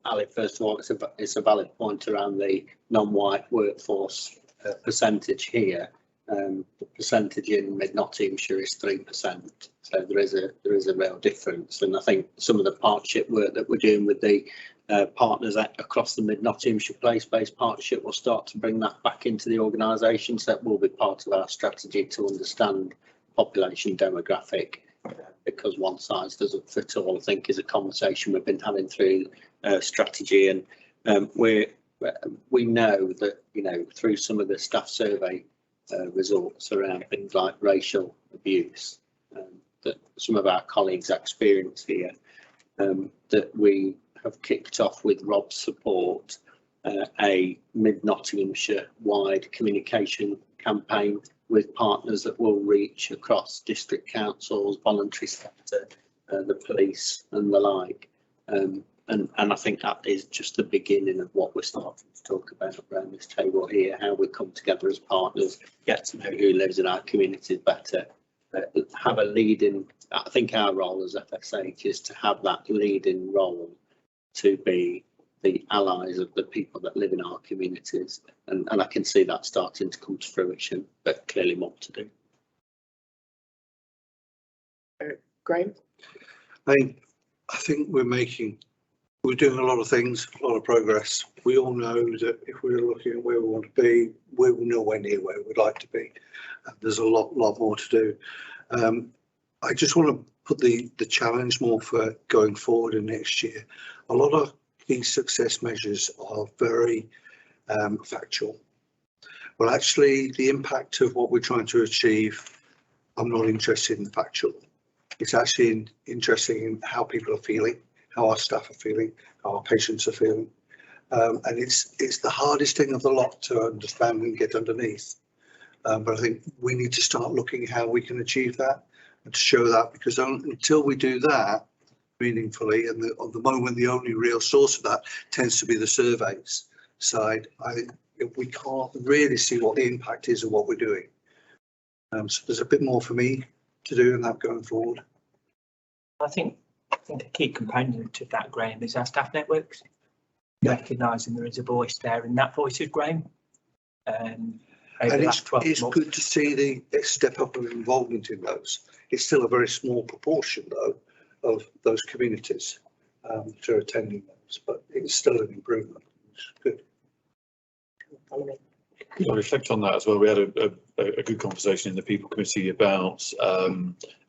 Ali, first of all, it's a valid point around the non-white workforce percentage here. The percentage in Mid Nottinghamshire is 3%. So there is a real difference. And I think some of the partnership work that we're doing with the partners across the Mid Nottinghamshire place-based partnership will start to bring that back into the organisation. So that will be part of our strategy to understand population demographic, because one size doesn't fit all, I think, is a conversation we've been having through strategy. And we know that, you know, through some of the staff survey results around things like racial abuse that some of our colleagues experience here, that we have kicked off with Rob's support a Mid Nottinghamshire wide communication campaign with partners that will reach across district councils, voluntary sector, the police and the like. And I think that is just the beginning of what we're starting to talk about around this table here, how we come together as partners, get to know who lives in our communities better, have a leading, I think our role as FSH is to have that leading role to be the allies of the people that live in our communities. And I can see that starting to come to fruition, but clearly more to do. Graham? I think we're doing a lot of things, a lot of progress. We all know that if we're looking at where we want to be, we're nowhere near where we'd like to be. There's a lot more to do. I just want to put the challenge more for going forward in next year. A lot of these success measures are very factual. Well, actually, the impact of what we're trying to achieve, I'm not interested in the factual. It's actually interesting in how people are feeling, how our staff are feeling, how our patients are feeling. And it's the hardest thing of the lot to understand and get underneath. But I think we need to start looking how we can achieve that and to show that, because until we do that meaningfully, and at the moment the only real source of that tends to be the surveys side, I think we can't really see what the impact is of what we're doing. So there's a bit more for me to do in that going forward. I think a key component of that, Graham, is our staff networks. Recognising there is a voice there, and that voice is growing. And it's good to see the step up of involvement in those. It's still a very small proportion, though, of those communities to attending those, but it's still an improvement. It's good. I'll reflect on that as well. We had a good conversation in the People Committee about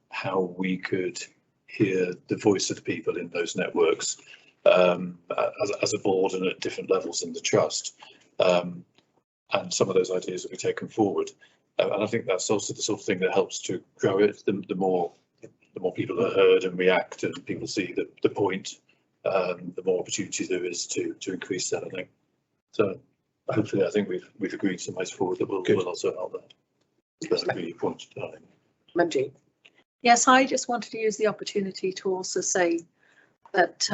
how we could hear the voice of the people in those networks as a board and at different levels in the trust. And some of those ideas that we've taken forward. And I think that's also the sort of thing that helps to grow it. The more people are heard and react and people see the point, the more opportunity there is to increase that, I think. So hopefully I think we've agreed some ways forward that will also help that. That's a really point. Manjeet? Yes, I just wanted to use the opportunity to also say that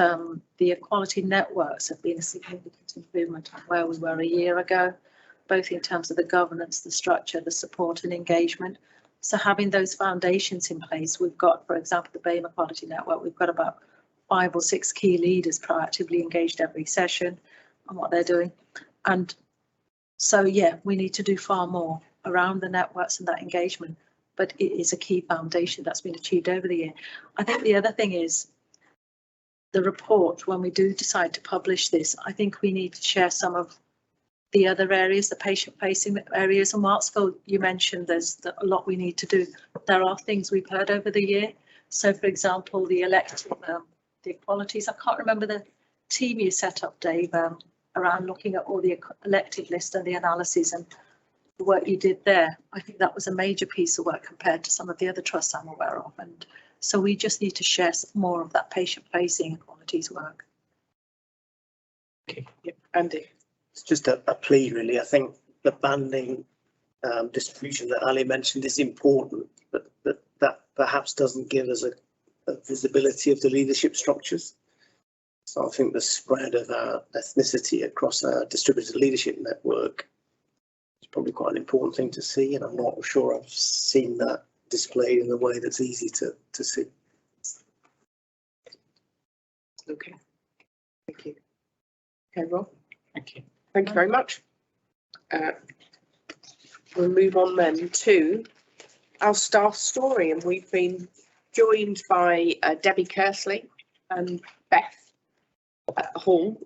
the equality networks have been a significant improvement on where we were a year ago, both in terms of the governance, the structure, the support and engagement. So having those foundations in place, we've got, for example, the BAME Equality Network, we've got about 5 or 6 key leaders proactively engaged every session on what they're doing. And so, yeah, we need to do far more around the networks and that engagement, but it is a key foundation that's been achieved over the year. I think the other thing is the report, when we do decide to publish this, I think we need to share some of the other areas, the patient-facing areas. And whilst Phil, you mentioned there's a lot we need to do, there are things we've heard over the year. So, for example, the elective, the equalities, I can't remember the team you set up, Dave, around looking at all the elective list and the analysis and the work you did there. I think that was a major piece of work compared to some of the other trusts I'm aware of. And so we just need to share more of that patient-facing equalities work. Okay, yep. Andy? It's just a plea, really. I think the banding distribution that Ali mentioned is important, but that perhaps doesn't give us a visibility of the leadership structures. So I think the spread of our ethnicity across our distributed leadership network is probably quite an important thing to see, and I'm not sure I've seen that displayed in a way that's easy to see. Okay, thank you. Okay, Rob? Thank you. Thank you very much. we'll move on then to our staff story, and we've been joined by Debbie Kersley and Beth Hall,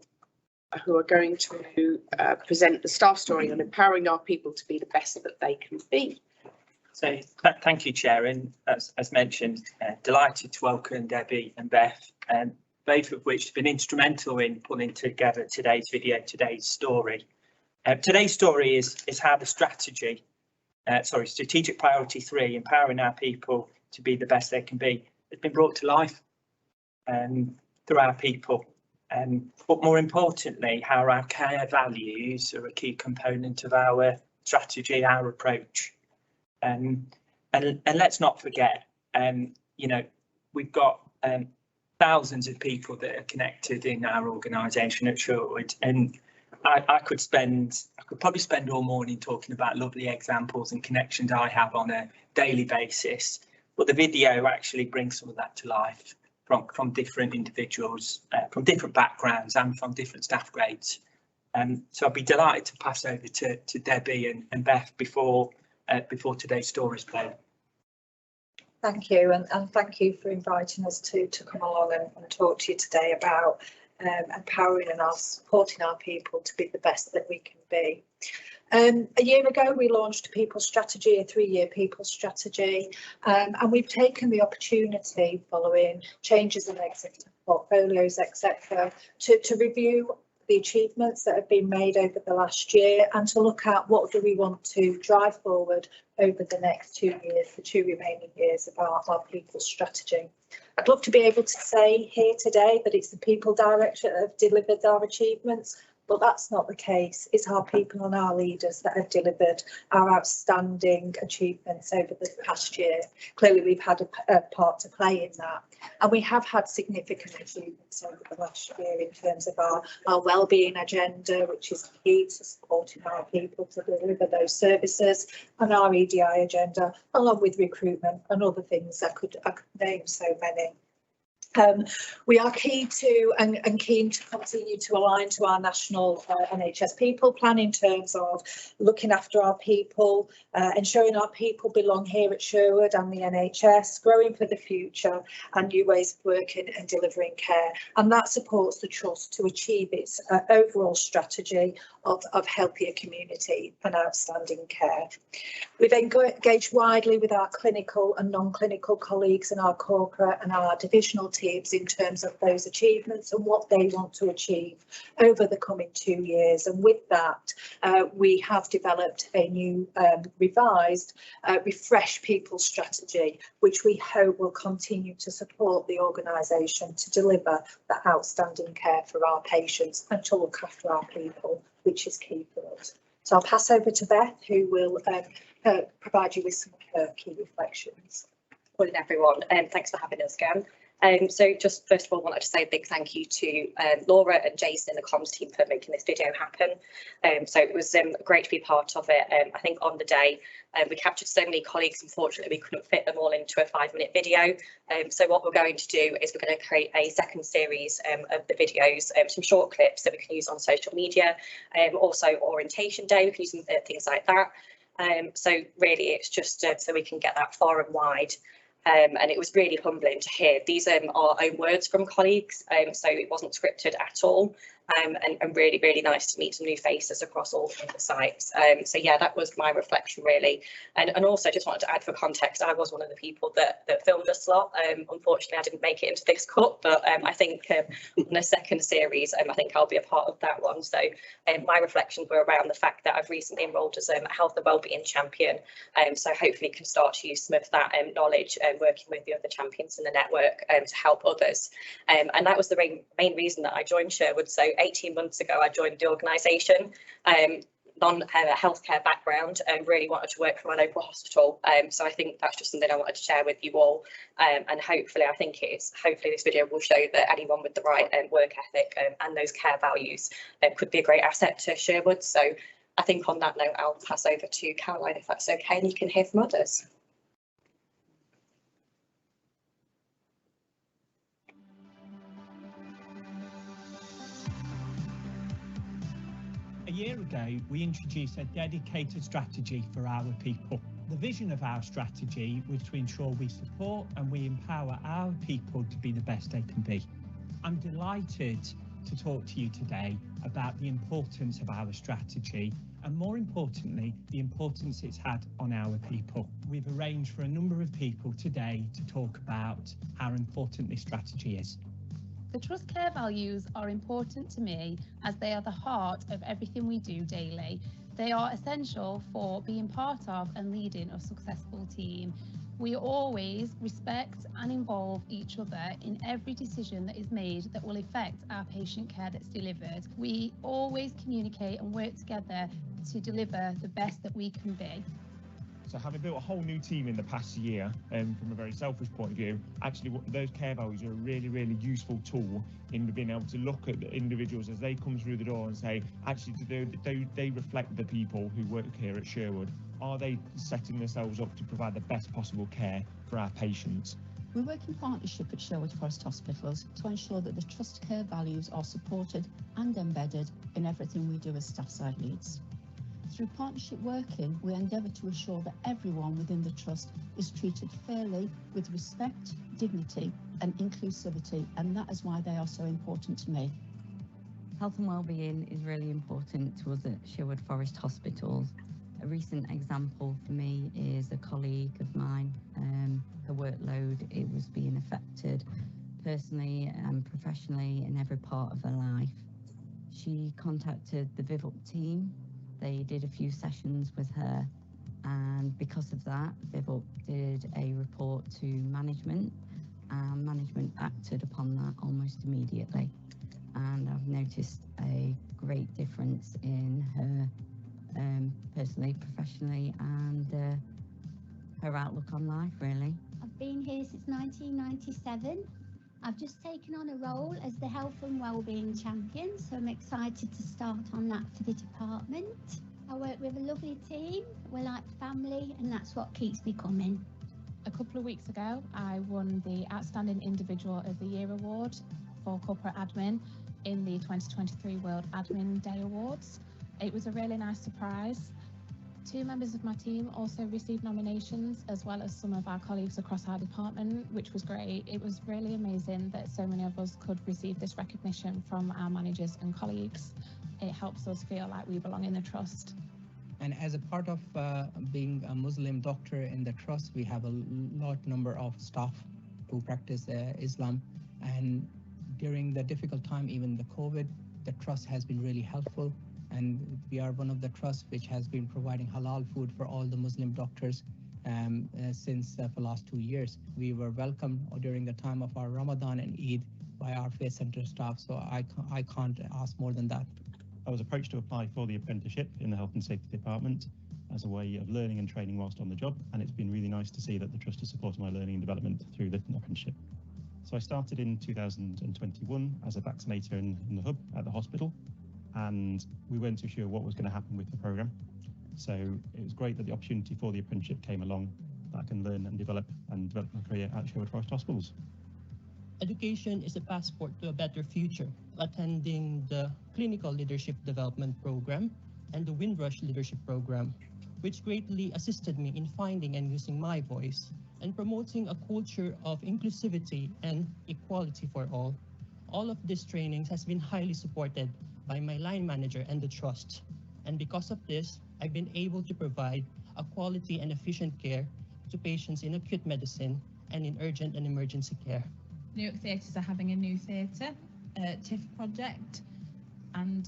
who are going to present the staff story on empowering our people to be the best that they can be. So thank you, Chair, and as mentioned, delighted to welcome Debbie and Beth, both of which have been instrumental in pulling together today's video, today's story. Today's story is how the strategic priority 3, empowering our people to be the best they can be, has been brought to life through our people. But more importantly, how our care values are a key component of our strategy, our approach. And let's not forget, you know, we've got thousands of people that are connected in our organisation at Sherwood, and I could probably spend all morning talking about lovely examples and connections I have on a daily basis. But the video actually brings some of that to life from different individuals, from different backgrounds and from different staff grades. So I'd be delighted to pass over to Debbie and Beth before today's story is played. Thank you, and thank you for inviting us to come along and talk to you today about empowering and supporting our people to be the best that we can be. A year ago, we launched a people strategy, a 3-year people strategy, and we've taken the opportunity, following changes in executive portfolios, etc., to review the achievements that have been made over the last year and to look at what do we want to drive forward over the next 2 years, the 2 remaining years of our people strategy. I'd love to be able to say here today that it's the people director that have delivered our achievements, but that's not the case. It's our people and our leaders that have delivered our outstanding achievements over the past year. Clearly, we've had a part to play in that. And we have had significant achievements over the last year in terms of our wellbeing agenda, which is key to supporting our people to deliver those services, and our EDI agenda, along with recruitment and other things. I could name so many. We are keen to and keen to continue to align to our national NHS people plan in terms of looking after our people, ensuring our people belong here at Sherwood and the NHS, growing for the future and new ways of working and delivering care. And that supports the Trust to achieve its overall strategy of healthier community and outstanding care. We've engaged widely with our clinical and non-clinical colleagues and our corporate and our divisional teams in terms of those achievements and what they want to achieve over the coming 2 years. And with that, we have developed a new revised, refreshed people strategy, which we hope will continue to support the organisation to deliver that outstanding care for our patients and to look after our people, which is key for us. So I'll pass over to Beth, who will provide you with some of her key reflections. Morning everyone, and thanks for having us again. So just first of all, wanted to say a big thank you to Laura and Jason and the comms team for making this video happen. So it was great to be part of it. I think on the day we captured so many colleagues, unfortunately we couldn't fit them all into a 5-minute video. So what we're going to do is we're going to create a second series of the videos, some short clips that we can use on social media, also orientation day, we can use things like that. So really it's just so we can get that far and wide. And it was really humbling to hear. These are our own words from colleagues, so it wasn't scripted at all. And really, really nice to meet some new faces across all of the sites. So yeah, that was my reflection really. And also just wanted to add for context, I was one of the people that filmed a slot. Unfortunately, I didn't make it into this cut, but I think on the second series, I think I'll be a part of that one. So my reflections were around the fact that I've recently enrolled as a health and wellbeing champion. So hopefully can start to use some of that knowledge working with the other champions in the network to help others. And that was the main reason that I joined Sherwood. So 18 months ago, I joined the organisation, non-healthcare background, and really wanted to work for my local hospital. So I think that's just something I wanted to share with you all. And hopefully, hopefully this video will show that anyone with the right work ethic and those care values could be a great asset to Sherwood. So I think on that note, I'll pass over to Caroline, if that's okay, and you can hear from others. A year ago, we introduced a dedicated strategy for our people. The vision of our strategy was to ensure we support and we empower our people to be the best they can be. I'm delighted to talk to you today about the importance of our strategy and, more importantly, the importance it's had on our people. We've arranged for a number of people today to talk about how important this strategy is. The Trust Care values are important to me as they are the heart of everything we do daily. They are essential for being part of and leading a successful team. We always respect and involve each other in every decision that is made that will affect our patient care that's delivered. We always communicate and work together to deliver the best that we can be. So having built a whole new team in the past year, from a very selfish point of view, actually those care values are a really, really useful tool in being able to look at the individuals as they come through the door and say, actually, do they reflect the people who work here at Sherwood? Are they setting themselves up to provide the best possible care for our patients? We work in partnership at Sherwood Forest Hospitals to ensure that the Trust Care values are supported and embedded in everything we do as staff side leads. Through partnership working, we endeavour to assure that everyone within the Trust is treated fairly, with respect, dignity and inclusivity, and that is why they are so important to me. Health and wellbeing is really important to us at Sherwood Forest Hospitals. A recent example for me is a colleague of mine. Her workload, it was being affected personally and professionally in every part of her life. She contacted the VivUp team. They did a few sessions with her, and because of that, VivUp did a report to management, and management acted upon that almost immediately. And I've noticed a great difference in her personally, professionally, and her outlook on life, really. I've been here since 1997. I've just taken on a role as the Health and Wellbeing Champion, so I'm excited to start on that for the department. I work with a lovely team, we're like family, and that's what keeps me coming. A couple of weeks ago, I won the Outstanding Individual of the Year award for corporate admin in the 2023 World Admin Day Awards. It was a really nice surprise. 2 members of my team also received nominations, as well as some of our colleagues across our department, which was great. It was really amazing that so many of us could receive this recognition from our managers and colleagues. It helps us feel like we belong in the Trust. And as a part of being a Muslim doctor in the Trust, we have a large number of staff who practice Islam. And during the difficult time, even the COVID, the Trust has been really helpful. And we are one of the trusts which has been providing halal food for all the Muslim doctors since for the last 2 years. We were welcomed during the time of our Ramadan and Eid by our faith center staff, so I can't ask more than that. I was approached to apply for the apprenticeship in the Health and Safety Department as a way of learning and training whilst on the job, and it's been really nice to see that the Trust has supported my learning and development through the apprenticeship. So I started in 2021 as a vaccinator in the hub at the hospital, and we weren't too sure what was going to happen with the programme. So it was great that the opportunity for the apprenticeship came along, that I can learn and develop my career at Sherwood Forest Hospitals. Education is a passport to a better future. Attending the Clinical Leadership Development Program and the Windrush Leadership Program, which greatly assisted me in finding and using my voice and promoting a culture of inclusivity and equality for all. All of these trainings has been highly supported by my line manager and the Trust. And because of this, I've been able to provide a quality and efficient care to patients in acute medicine and in urgent and emergency care. New York Theatres are having a new theatre TIFF project, and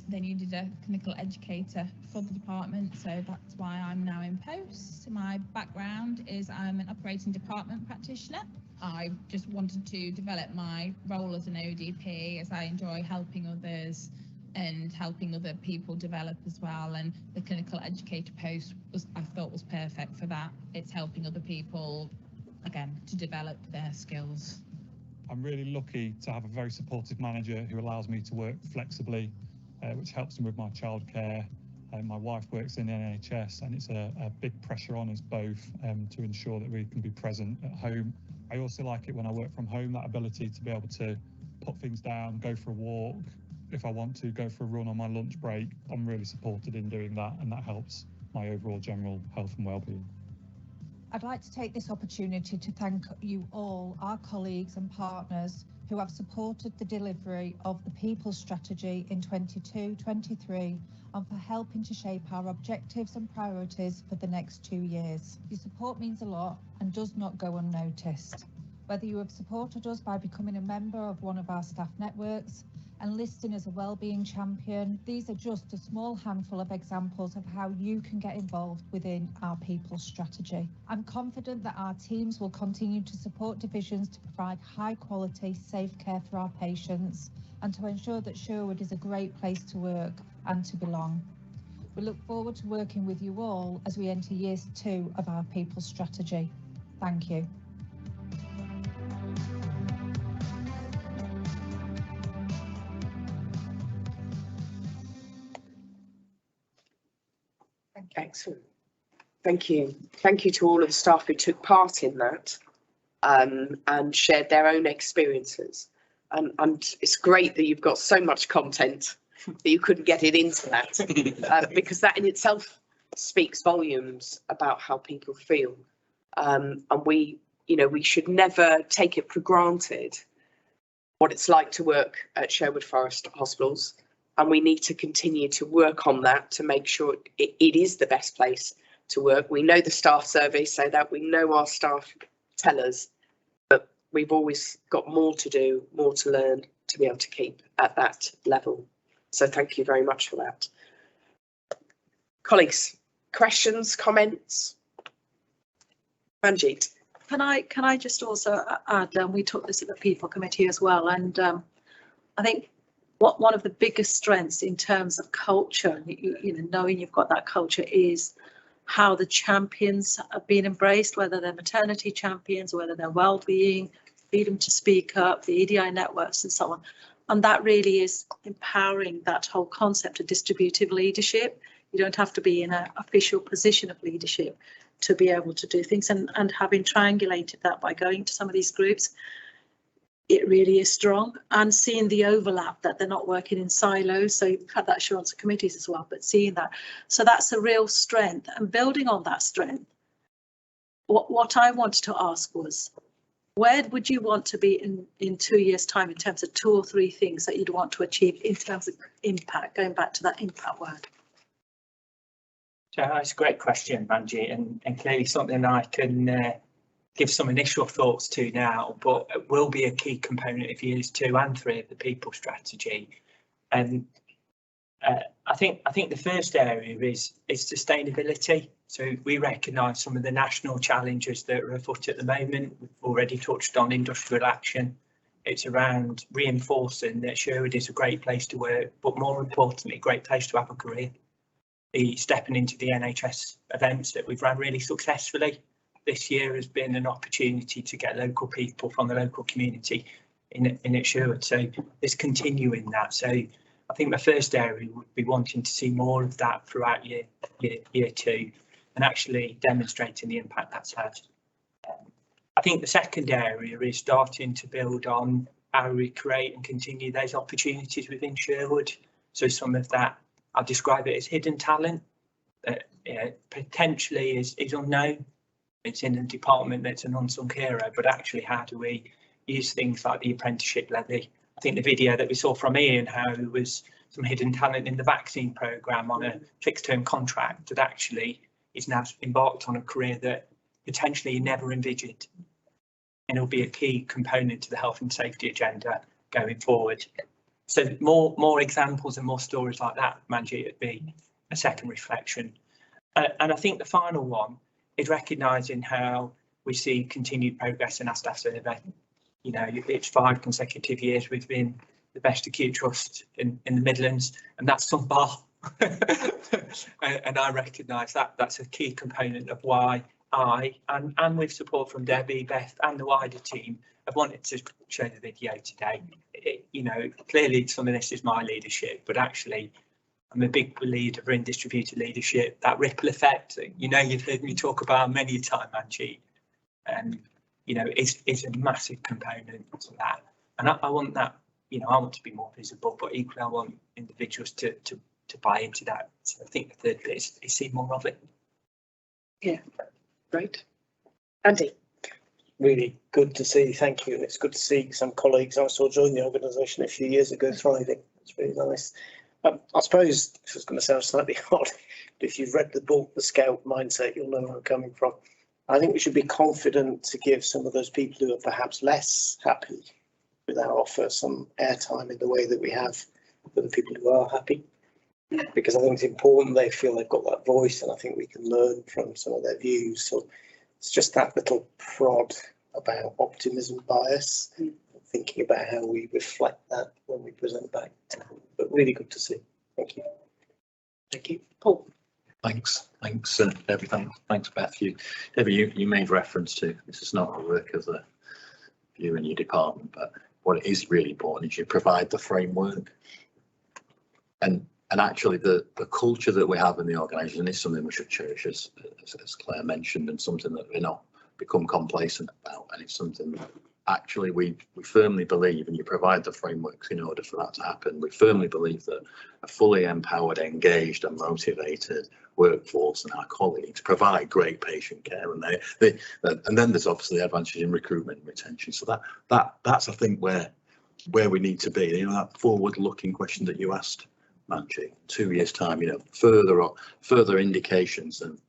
they needed a clinical educator for the department, so that's why I'm now in post. My background is I'm an operating department practitioner. I just wanted to develop my role as an ODP, as I enjoy helping others and helping other people develop as well, and the clinical educator post I thought was perfect for that. It's helping other people, again, to develop their skills. I'm really lucky to have a very supportive manager who allows me to work flexibly, which helps me with my childcare. My wife works in the NHS, and it's a big pressure on us both to ensure that we can be present at home. I also like it when I work from home, that ability to be able to put things down, go for a walk, if I want to go for a run on my lunch break, I'm really supported in doing that, and that helps my overall general health and well-being. I'd like to take this opportunity to thank you all, our colleagues and partners who have supported the delivery of the People Strategy in 22-23 and for helping to shape our objectives and priorities for the next 2 years. Your support means a lot and does not go unnoticed. Whether you have supported us by becoming a member of one of our staff networks, enlisting as a wellbeing champion, these are just a small handful of examples of how you can get involved within our People Strategy. I'm confident that our teams will continue to support divisions to provide high quality, safe care for our patients and to ensure that Sherwood is a great place to work and to belong. We look forward to working with you all as we enter year 2 of our People Strategy. Thank you. Excellent. Thank you. Thank you to all of the staff who took part in that and shared their own experiences. And it's great that you've got so much content that you couldn't get it into that because that in itself speaks volumes about how people feel. And we should never take it for granted what it's like to work at Sherwood Forest Hospitals. And we need to continue to work on that to make sure it is the best place to work. We know the staff surveys say that, we know our staff tell us, but we've always got more to do, more to learn to be able to keep at that level. So thank you very much for that. Colleagues, questions, comments? Manjeet. Can I just also add, we took this at the People Committee as well, and I think one of the biggest strengths in terms of culture, knowing you've got that culture, is how the champions have been embraced, whether they're maternity champions, whether they're well-being, freedom to speak up, the EDI networks and so on. And that really is empowering that whole concept of distributive leadership. You don't have to be in an official position of leadership to be able to do things, and having triangulated that by going to some of these groups, it really is strong, and seeing the overlap that they're not working in silos. So you've had that assurance of committees as well, but seeing that. So that's a real strength, and building on that strength. What I wanted to ask was, where would you want to be in 2 years' time in terms of 2 or 3 things that you'd want to achieve in terms of impact, going back to that impact word? So that's a great question, Manjeet, and clearly something I can give some initial thoughts to now, but it will be a key component of years 2 and 3 of the People Strategy. And I think the first area is sustainability. So we recognise some of the national challenges that are afoot at the moment. We've already touched on industrial action. It's around reinforcing that Sherwood is a great place to work, but more importantly, a great place to have a career. The stepping into the NHS events that we've run really successfully this year has been an opportunity to get local people from the local community in at Sherwood. So it's continuing that. So I think the first area would be wanting to see more of that throughout year 2 and actually demonstrating the impact that's had. I think the second area is starting to build on how we create and continue those opportunities within Sherwood. So some of that, I'll describe it as hidden talent that potentially is unknown. It's in a department that's an unsung hero, but actually how do we use things like the apprenticeship levy? I think the video that we saw from Ian, how there was some hidden talent in the vaccine programme on a fixed term contract that actually is now embarked on a career that potentially never envisioned. And it'll be a key component to the health and safety agenda going forward. So more examples and more stories like that, Manjeet, would be a second reflection. And I think the final one is recognising how we see continued progress in our staff survey. You know, it's 5 consecutive years we've been the best acute trust in the Midlands, and that's some bar. And I recognise that that's a key component of why I, and with support from Debbie, Beth and the wider team, have wanted to show the video today. Clearly some of this is my leadership, but actually I'm a big believer in distributed leadership, that ripple effect. You've heard me talk about many a time, Manjeet, and it's a massive component to that. And I want that, you know, I want to be more visible, but equally I want individuals to buy into that. So I think the third bit is see more of it. Yeah, great. Andy. Really good to see. Thank you. It's good to see some colleagues I saw join the organisation a few years ago thriving. It's really nice. I suppose this is going to sound slightly odd, but if you've read the book, The Scout Mindset, you'll know where I'm coming from. I think we should be confident to give some of those people who are perhaps less happy with our offer some airtime in the way that we have for the people who are happy. Because I think it's important they feel they've got that voice, and I think we can learn from some of their views. So it's just that little prod about optimism bias, thinking about how we reflect that when we present back. But really good to see. Thank you. Thank you. Paul. Thanks, Debbie. Thanks, Beth. Debbie, you made reference to this is not the work of you and your department, but what is really important is you provide the framework. And actually the culture that we have in the organisation is something we should cherish, as Claire mentioned, and something that we're not become complacent about. And it's something that actually we firmly believe, and you provide the frameworks in order for that to happen. We firmly believe that a fully empowered, engaged and motivated workforce and our colleagues provide great patient care, and and then there's obviously advantages in recruitment and retention. So that's I think where we need to be. You know, that forward-looking question that you asked, Manji, 2 years time, you know, further indications of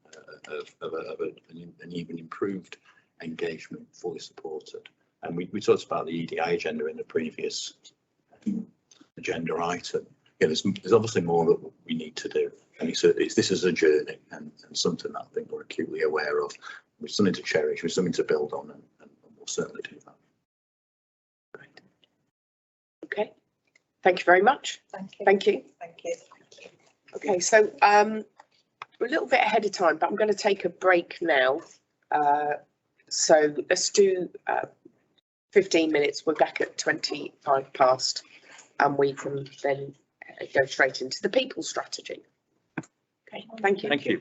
an even improved engagement, fully supported. And we talked about the EDI agenda in the previous agenda item. Yeah, there's obviously more that we need to do, and this is a journey and something that I think we're acutely aware of. We've something to cherish, we've something to build on, and we'll certainly do that. Great. Okay. Thank you very much. Thank you. Thank you. Thank you. Okay, so we're a little bit ahead of time, but I'm going to take a break now. So let's do 15 minutes. We're back at 25 past, and we can then go straight into the people strategy. Okay, thank you. Thank you.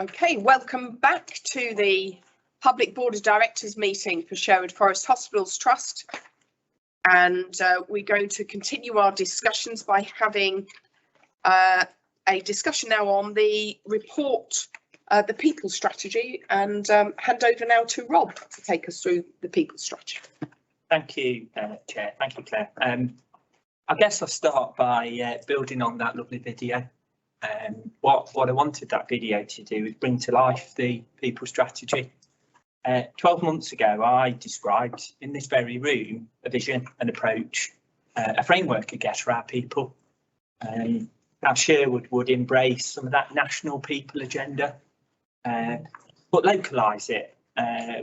Okay, welcome back to the Public Board of Directors meeting for Sherwood Forest Hospitals Trust. And we're going to continue our discussions by having a discussion now on the report, the people strategy, and hand over now to Rob to take us through the people strategy. Thank you, Chair. Thank you, Claire. I guess I'll start by building on that lovely video. What I wanted that video to do is bring to life the people strategy. 12 months ago, I described in this very room a vision, an approach, a framework, I guess, for our people. How Sherwood would embrace some of that national people agenda, but localise it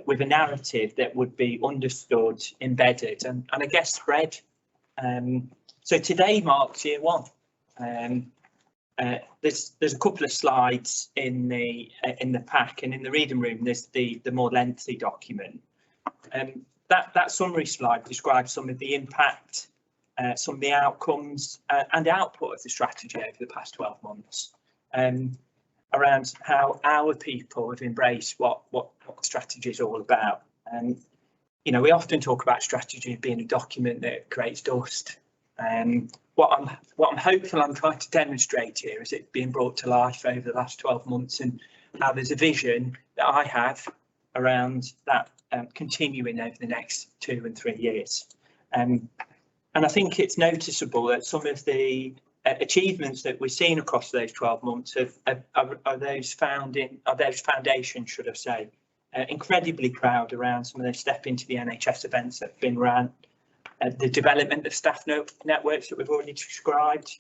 with a narrative that would be understood, embedded, and I guess spread. So today marks year one. There's a couple of slides in the pack, and in the reading room there's the more lengthy document. That summary slide describes some of the impact, some of the outcomes and output of the strategy over the past 12 months, around how our people have embraced what the strategy is all about. You know, we often talk about strategy being a document that creates dust. What I'm hopeful I'm trying to demonstrate here is it being brought to life over the last 12 months, and how there's a vision that I have around that continuing over the next 2 and 3 years. And I think it's noticeable that some of the achievements that we've seen across those 12 months are those foundations, should I say. Incredibly proud around some of those Step Into the NHS events that have been run. The development of staff networks that we've already described,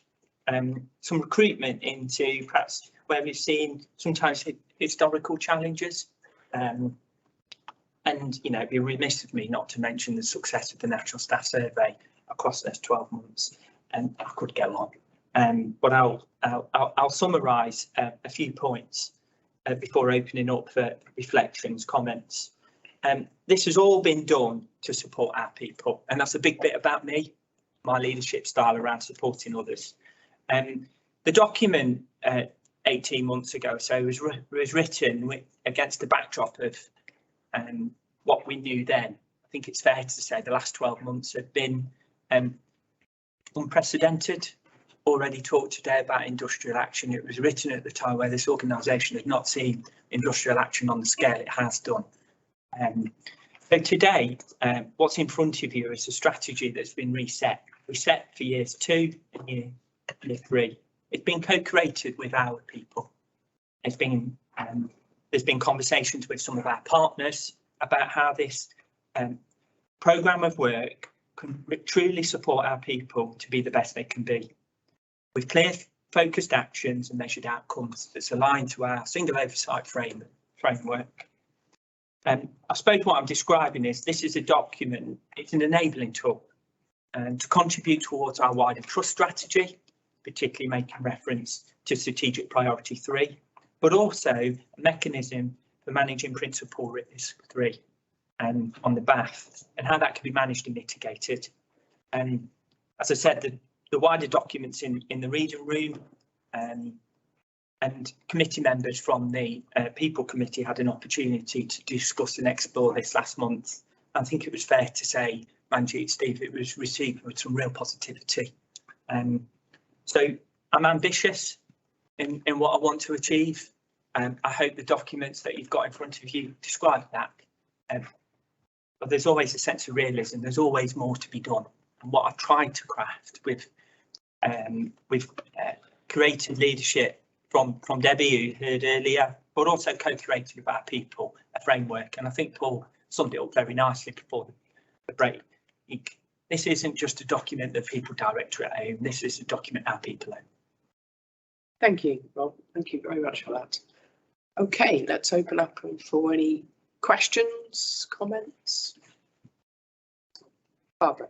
some recruitment into perhaps where we've seen sometimes historical challenges, and you know, it'd be remiss of me not to mention the success of the National Staff Survey across those 12 months, and I could go on, but I'll summarise a few points before opening up for reflections, comments. This has all been done to support our people, and that's a big bit about me, my leadership style around supporting others. The document 18 months ago so was written against the backdrop of what we knew then. I think it's fair to say the last 12 months have been unprecedented. Already talked today about industrial action. It was written at the time where this organisation had not seen industrial action on the scale it has done. So today, what's in front of you is a strategy that's been reset for years 2 and year 3. It's been co-created with our people. It's been there's been conversations with some of our partners about how this programme of work can truly support our people to be the best they can be, with clear, focused actions and measured outcomes that's aligned to our single oversight framework. I suppose what I'm describing is this is a document, it's an enabling tool to contribute towards our wider trust strategy, particularly making reference to strategic priority 3, but also a mechanism for managing principal risk 3 on the BAF, and how that can be managed and mitigated. And as I said, the wider documents in the reading room, and committee members from the People Committee had an opportunity to discuss and explore this last month. I think it was fair to say, Manjeet, Steve, it was received with some real positivity. So I'm ambitious in what I want to achieve. I hope the documents that you've got in front of you describe that. But there's always a sense of realism. There's always more to be done. And what I've tried to craft with creative leadership from Debbie, who heard earlier, but also co-created with our people, a framework. And I think Paul summed it up very nicely before the break. This isn't just a document that people directorate own, this is a document our people own. Thank you, Rob. Thank you very much for that. Okay, let's open up for any questions, comments. Barbara.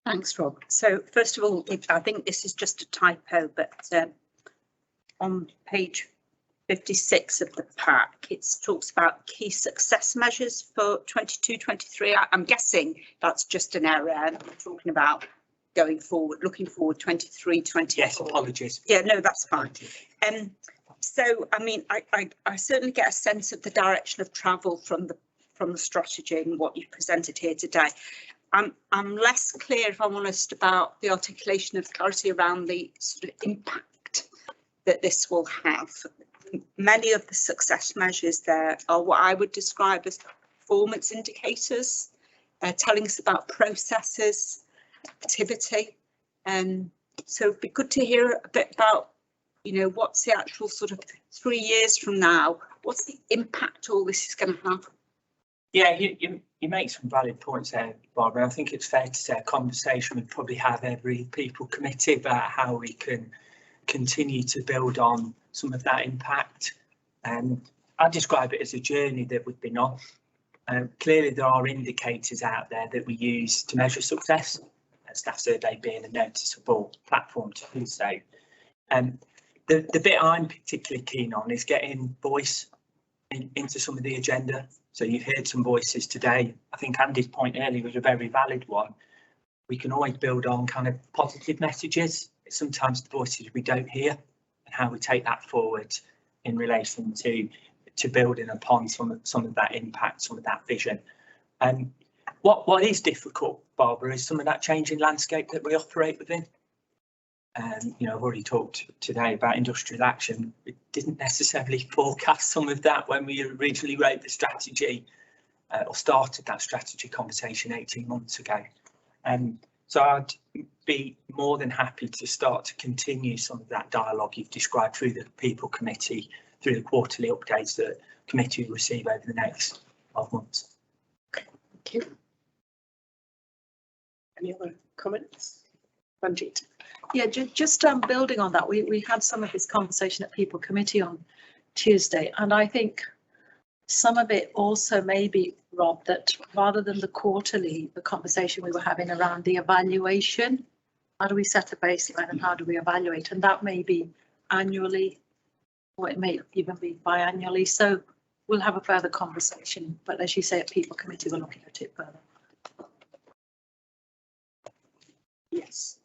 Thanks, Rob. So first of all, I think this is just a typo, but on page 56 of the pack, it talks about key success measures for 22-23. I'm guessing that's just an error. We're talking about going forward, looking forward 23-24. Yes, apologies. Yeah, no, that's fine. So, I mean, I certainly get a sense of the direction of travel from the strategy and what you've presented here today. I'm less clear, if I'm honest, about the articulation of clarity around the sort of impact that this will have. Many of the success measures there are what I would describe as performance indicators, telling us about processes, activity. So it'd be good to hear a bit about, you know, what's the actual sort of 3 years from now, what's the impact all this is going to have? Yeah, you make some valid points there, Barbara. I think it's fair to say a conversation we'd probably have every people committee about how we can continue to build on some of that impact. I describe it as a journey that we've been on. Clearly, there are indicators out there that we use to measure success, staff survey being a noticeable platform to do so. The bit I'm particularly keen on is getting voice into some of the agenda. So you've heard some voices today. I think Andy's point earlier was a very valid one. We can always build on kind of positive messages. It's sometimes the voices we don't hear and how we take that forward in relation to building upon some of that impact, some of that vision. What is difficult, Barbara, is some of that changing landscape that we operate within. You know, I've already talked today about industrial action. We didn't necessarily forecast some of that when we originally wrote the strategy or started that strategy conversation 18 months ago. So I'd be more than happy to start to continue some of that dialogue you've described through the People Committee, through the quarterly updates that the committee will receive over the next 12 months. Thank you. Any other comments? Manjeet? Yeah, just building on that, we had some of this conversation at People Committee on Tuesday, and I think some of it also maybe, Rob, that rather than the quarterly, the conversation we were having around the evaluation, how do we set a baseline and how do we evaluate? And that may be annually, or it may even be biannually. So we'll have a further conversation. But as you say, at People Committee, we're looking at it further. Yes.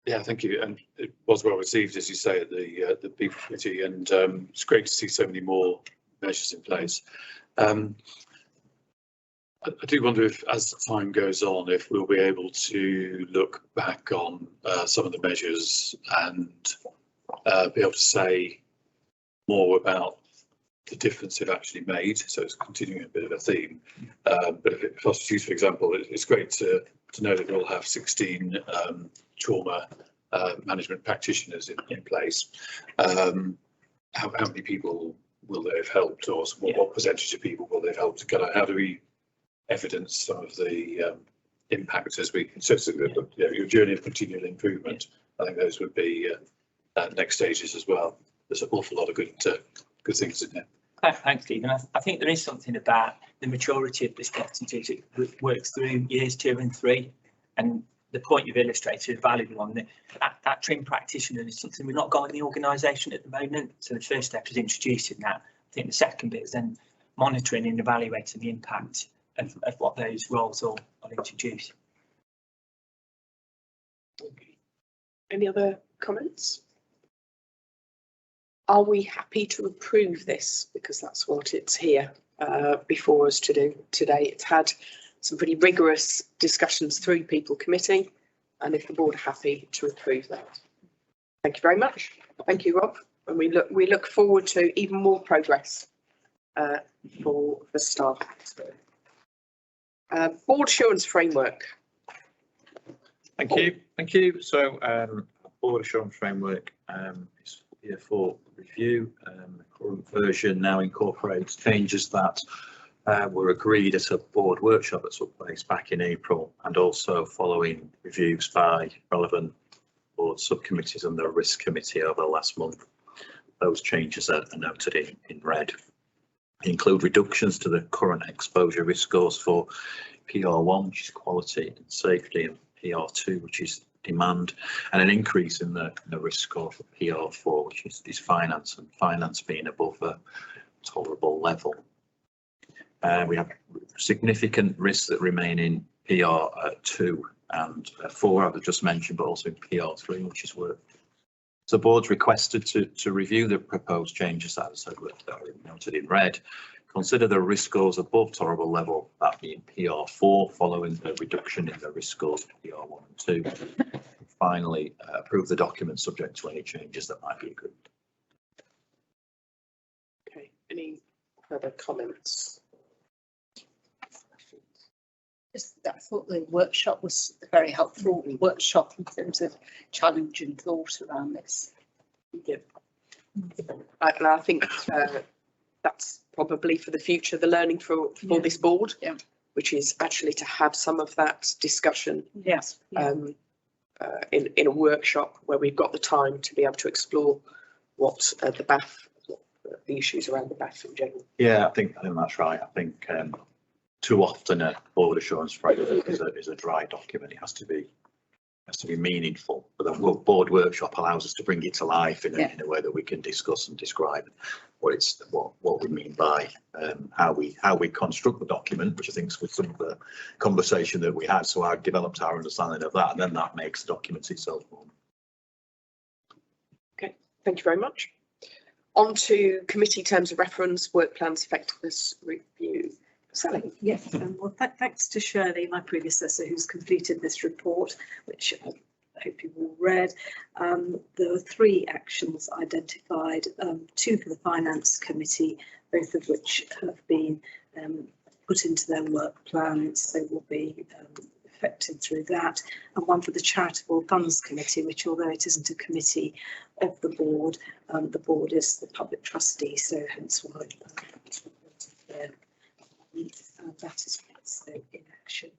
Yeah, thank you. And it was well received, as you say, at the People Committee, and it's great to see so many more measures in place. I do wonder if, as time goes on, if we'll be able to look back on some of the measures and be able to say more about the difference they've actually made. So it's continuing a bit of a theme. But if I was to use, for example, it's great to know that we'll have 16 trauma management practitioners in place. How many people will they have helped, or what percentage of people will they have helped? How do we evidence some of the impacts as we, your journey of continual improvement? I think those would be next stages as well. There's an awful lot of good things in there. Thanks, Stephen. I think there is something about the maturity of the strategy. It works through years 2 and 3, and the point you've illustrated is a valid one. That trim practitioner is something we've not got in the organisation at the moment. So the first step is introducing that. I think the second bit is then monitoring and evaluating the impact of what those roles will introduce. Any other comments? Are we happy to approve this? Because that's what it's here before us to do today. It's had some pretty rigorous discussions through People Committee, and if the board are happy to approve that. Thank you very much. Thank you, Rob. And we look forward to even more progress for staff. Board assurance framework. Thank you. So board assurance framework is here for review. The current version now incorporates changes that were agreed at a board workshop that took place back in April, and also following reviews by relevant board subcommittees and the risk committee over the last month. Those changes are noted in red. They include reductions to the current exposure risk scores for PR1, which is quality and safety, and PR2, which is demand, and an increase in the risk score for PR4, which is finance, and finance being above a tolerable level. We have significant risks that remain in PR2 and 4, I've just mentioned, but also in PR3, which is worth So the board's requested to review the proposed changes that are noted in red. Consider the risk scores above tolerable level, that being PR4, following the reduction in the risk scores of PR1 and 2. And finally, approve the document subject to any changes that might be agreed. Okay, any further comments? Just that I thought the workshop was a very helpful workshop in terms of challenge and thought around this. Yeah. And I think that's probably for the future, the learning for this board, which is actually to have some of that discussion in a workshop where we've got the time to be able to explore what the issues around the BAF in general. Yeah, I think that's right. I think too often a board assurance framework is a dry document. It has to be meaningful, but the board workshop allows us to bring it to life in a way that we can discuss and describe what we mean by how we construct the document, which I think is with some of the conversation that we had. So I developed our understanding of that, and then that makes the document itself. Okay, thank you very much. On to committee terms of reference, work plans effectiveness review. Sally. Yes, well, thanks to Shirley, my predecessor, who's completed this report, which I hope you've all read. There were 3 actions identified, 2 for the Finance Committee, both of which have been put into their work plans. They will be affected through that, and 1 for the Charitable Funds Committee, which, although it isn't a committee of the board is the public trustee, so hence why that is also in action.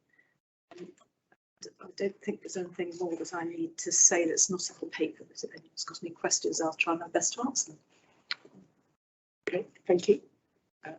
I don't think there's anything more that I need to say that's not on the paper, but if anyone's got any questions, I'll try my best to answer them. Okay, thank you. I'm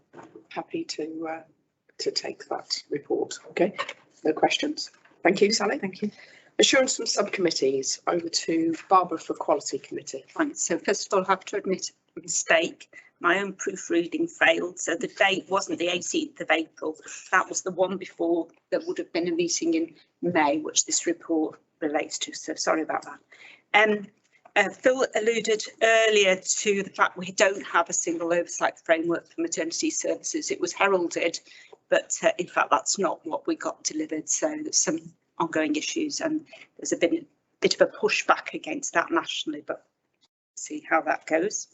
happy to take that report. Okay, no questions. Thank you, Sally. Thank you. Assurance from subcommittees, over to Barbara for Quality Committee. Right, so first of all, I have to admit a mistake. My own proofreading failed, so the date wasn't the 18th of April. That was the one before. There would have been a meeting in May, which this report relates to, so sorry about that. Phil alluded earlier to the fact we don't have a single oversight framework for maternity services. It was heralded, but in fact that's not what we got delivered, so there's some ongoing issues, and there's been a bit of a pushback against that nationally, but see how that goes.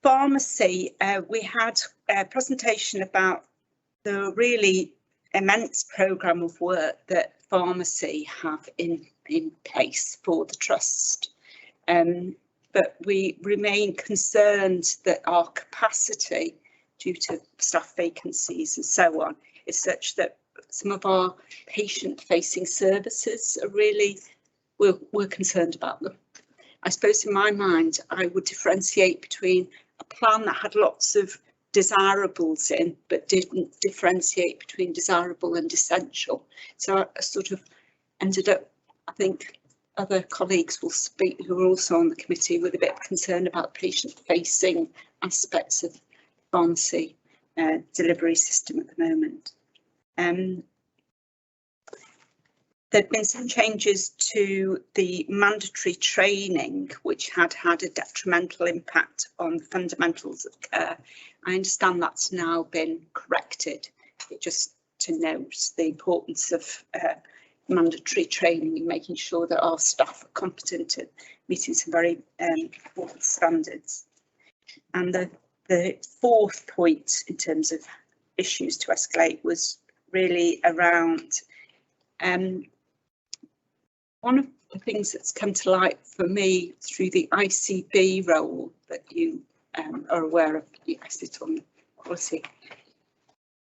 Pharmacy, we had a presentation about the really immense programme of work that pharmacy have in place for the trust, but we remain concerned that our capacity, due to staff vacancies and so on, is such that some of our patient-facing services are really, we're concerned about them. I suppose in my mind, I would differentiate between a plan that had lots of desirables in, but didn't differentiate between desirable and essential. So I sort of ended up, I think other colleagues will speak who are also on the committee, with a bit of concern about patient-facing aspects of pharmacy delivery system at the moment. There'd been some changes to the mandatory training, which had a detrimental impact on the fundamentals of care. I understand that's now been corrected. Just to note the importance of mandatory training and making sure that our staff are competent at meeting some very important standards. And the 4th point in terms of issues to escalate was really around one of the things that's come to light for me through the ICB role that you are aware of. I sit on the Quality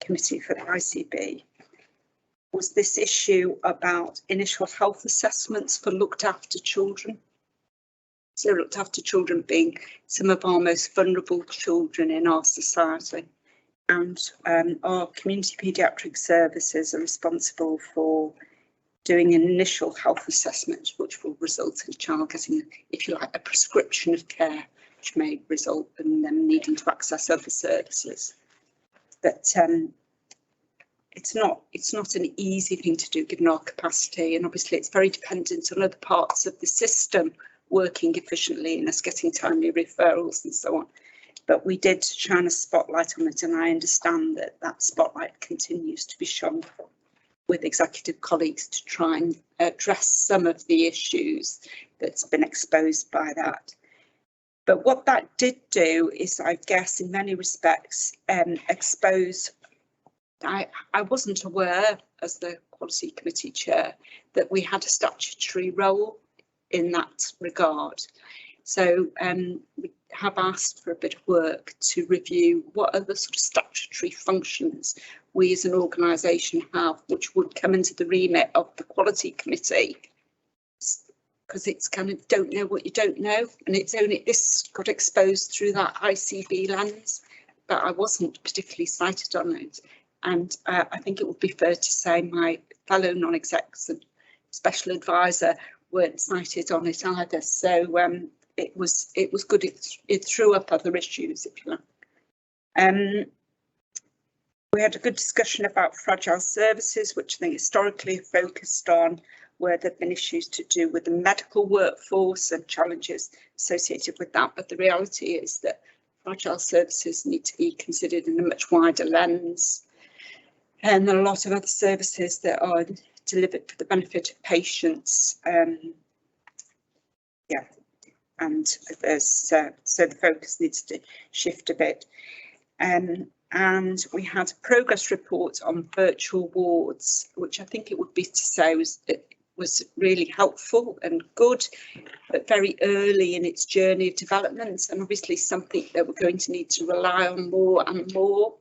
Committee for the ICB, was this issue about initial health assessments for looked after children. So looked after children being some of our most vulnerable children in our society. And our community paediatric services are responsible for doing an initial health assessment, which will result in a child getting, if you like, a prescription of care, which may result in them needing to access other services. But it's not an easy thing to do given our capacity, and obviously it's very dependent on other parts of the system working efficiently and us getting timely referrals and so on. But we did shine a spotlight on it, and I understand that that spotlight continues to be shone with executive colleagues to try and address some of the issues that's been exposed by that. But what that did do is, I guess, in many respects, expose. I wasn't aware, as the Quality Committee Chair, that we had a statutory role in that regard. So we have asked for a bit of work to review what other sort of statutory functions we as an organisation have, which would come into the remit of the Quality Committee, because it's kind of don't know what you don't know, and it's only this got exposed through that ICB lens, but I wasn't particularly cited on it. And I think it would be fair to say my fellow non-execs and special advisor weren't cited on it either. So it was good. It threw up other issues, if you like. We had a good discussion about fragile services, which I think historically focused on where there have been issues to do with the medical workforce and challenges associated with that. But the reality is that fragile services need to be considered in a much wider lens. And there are a lot of other services that are delivered for the benefit of patients. Yeah, and there's so the focus needs to shift a bit. And we had a progress report on virtual wards, which I think it would be to say was really helpful and good, but very early in its journey of development, and obviously something that we're going to need to rely on more and more,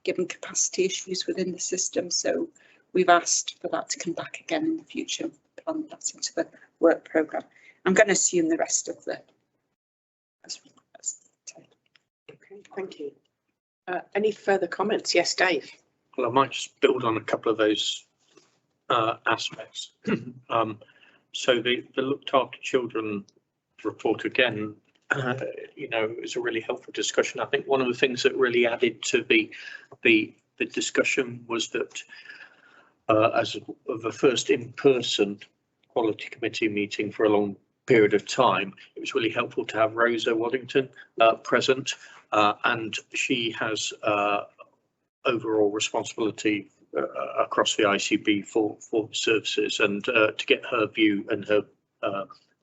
given capacity issues within the system. So we've asked for that to come back again in the future, plan that into the work programme. I'm going to assume the rest of the. Okay, thank you. Any further comments? Yes, Dave. Well, I might just build on a couple of those aspects. So the looked after children report again, you know, is a really helpful discussion. I think one of the things that really added to the discussion was that as of the first in-person Quality Committee meeting for a long period of time, it was really helpful to have Rosa Waddington present, and she has overall responsibility across the ICB for services, and to get her view and her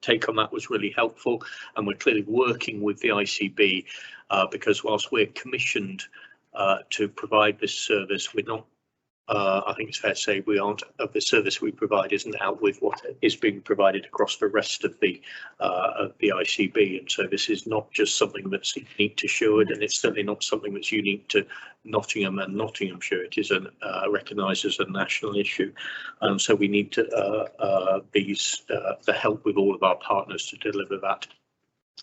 take on that was really helpful. And we're clearly working with the ICB because whilst we're commissioned to provide this service, we're not, I think it's fair to say we aren't, the service we provide isn't out with what is being provided across the rest of the ICB. And so this is not just something that's unique to Sherwood, and it's certainly not something that's unique to Nottingham and Nottinghamshire. It is recognised as a national issue. And so we need to the help with all of our partners to deliver that.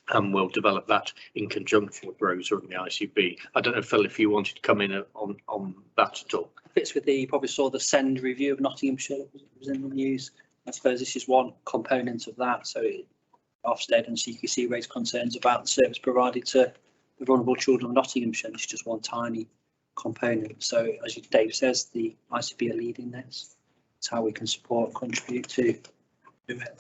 And we'll develop that in conjunction with Rosa and the ICB. I don't know, Phil, if you wanted to come in on that at all. Fits with you probably saw the SEND review of Nottinghamshire that was in the news. I suppose this is one component of that. So Ofsted and CQC raised concerns about the service provided to the vulnerable children of Nottinghamshire. It's just one tiny component. So as Dave says, the ICB are leading this. It's how we can support and contribute to do it.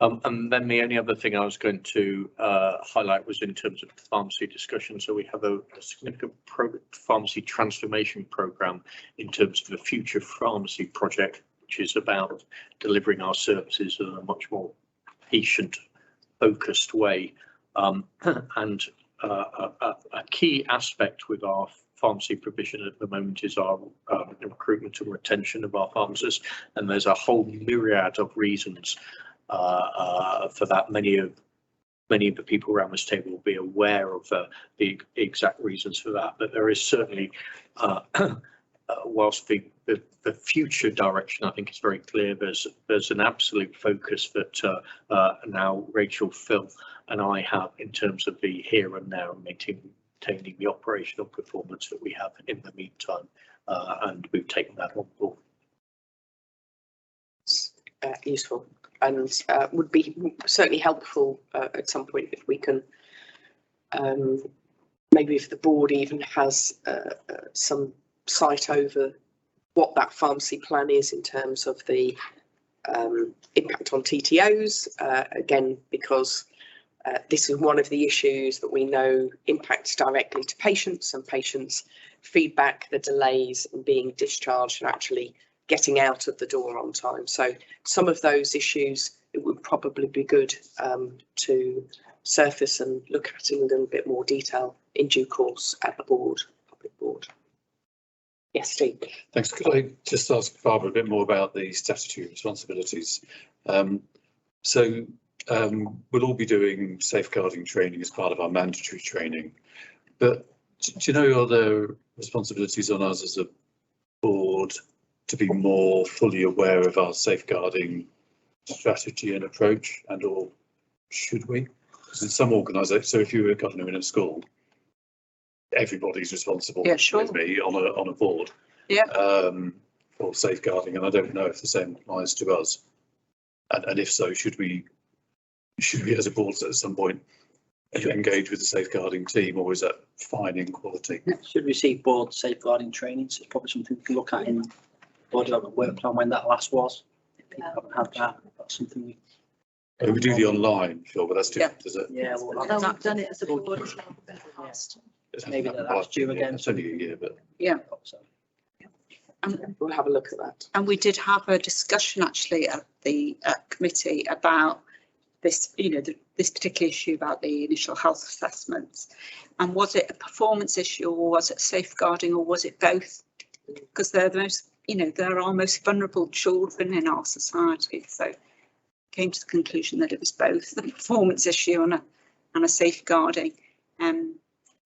And then the only other thing I was going to highlight was in terms of the pharmacy discussion. So we have a significant pharmacy transformation programme in terms of the future pharmacy project, which is about delivering our services in a much more patient focused way. And a key aspect with our pharmacy provision at the moment is our recruitment and retention of our pharmacists. And there's a whole myriad of reasons for that. Many of the people around this table will be aware of the exact reasons for that, but there is certainly whilst the future direction I think is very clear, there's an absolute focus that now Rachel, Phil and I have in terms of the here and now, maintaining the operational performance that we have in the meantime, and we've taken that on board. Useful. And would be certainly helpful at some point if we can, maybe if the board even has some sight over what that pharmacy plan is in terms of the impact on TTOs, again, because this is one of the issues that we know impacts directly to patients, and patients' feedback, the delays in being discharged and actually getting out of the door on time. So some of those issues, it would probably be good to surface and look at in a little bit more detail in due course at the public board. Yes, Steve. Thanks. Could I just ask Barbara a bit more about the statutory responsibilities? We'll all be doing safeguarding training as part of our mandatory training, but do you know, are there responsibilities on us as a board to be more fully aware of our safeguarding strategy and approach, and or should we? Because in some organisations, so if you were a governor in a school, everybody's responsible, yeah, sure, with me on a board, yeah, for safeguarding, and I don't know if the same applies to us, and if so, should we as a board at some point engage with the safeguarding team, or is that fine in quality? Should receive board safeguarding training, so it's probably something we can look at in board development work plan when that last was. If people haven't had that, that's something we do the online, sure, but that's different, is it? Yeah, well, No, we've done it as a board as well in the past. Maybe that's due again. It's only a year, but yeah. And we'll have a look at that. And we did have a discussion actually at the committee about this, you know, this particular issue about the initial health assessments, and was it a performance issue, or was it safeguarding, or was it both? Because they're the most, you know, they're our most vulnerable children in our society. So came to the conclusion that it was both the performance issue and a safeguarding.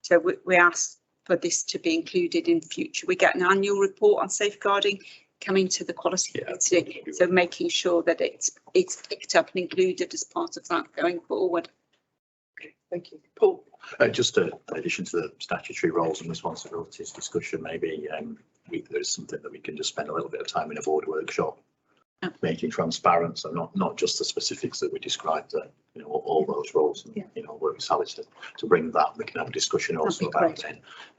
So we asked for this to be included in future. We get an annual report on safeguarding coming to the quality committee, so making sure that it's picked up and included as part of that going forward. Okay, thank you. Paul? Just in addition to the statutory roles and responsibilities discussion, maybe there's something that we can just spend a little bit of time in a board workshop, making transparent, so not just the specifics that we described, you know, all those roles, and, you know, work with Sally to bring that. We can have a discussion also about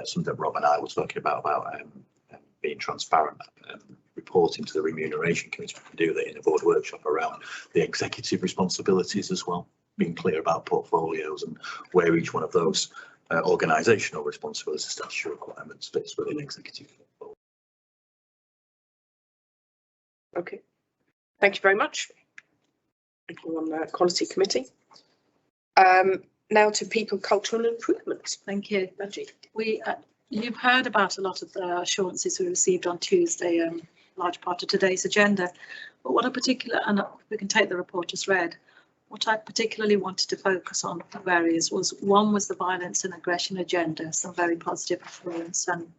something that Rob and I were talking about being transparent, reporting to the remuneration committee. We can do that in a board workshop around the executive responsibilities as well, being clear about portfolios and where each one of those organisational responsibilities, statutory requirements fits within executive portfolio. Okay, thank you very much. Thank you on the quality committee. Now to people, culture and improvement. Thank you, Reggie. You've heard about a lot of the assurances we received on Tuesday, large part of today's agenda. But what a particular, and we can take the report as read, what I particularly wanted to focus on two areas was, one was the violence and aggression agenda, some very positive influence, and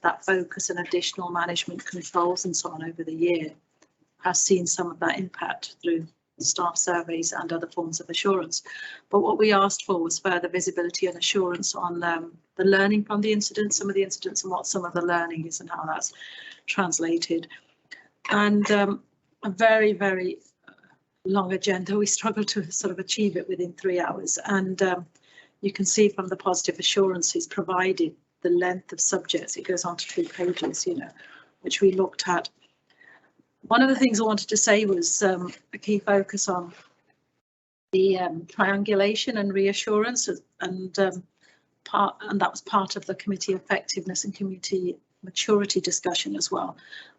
that focus and additional management controls and so on over the year has seen some of that impact through staff surveys and other forms of assurance. But what we asked for was further visibility and assurance on the learning from the incidents, some of the incidents, and what some of the learning is and how that's translated. And a very, very long agenda. We struggled to sort of achieve it within 3 hours. And you can see from the positive assurances provided, the length of subjects, it goes on to 3 pages, you know, which we looked at. One of the things I wanted to say was a key focus on the triangulation and reassurance, and that was part of the committee effectiveness and community maturity discussion as well.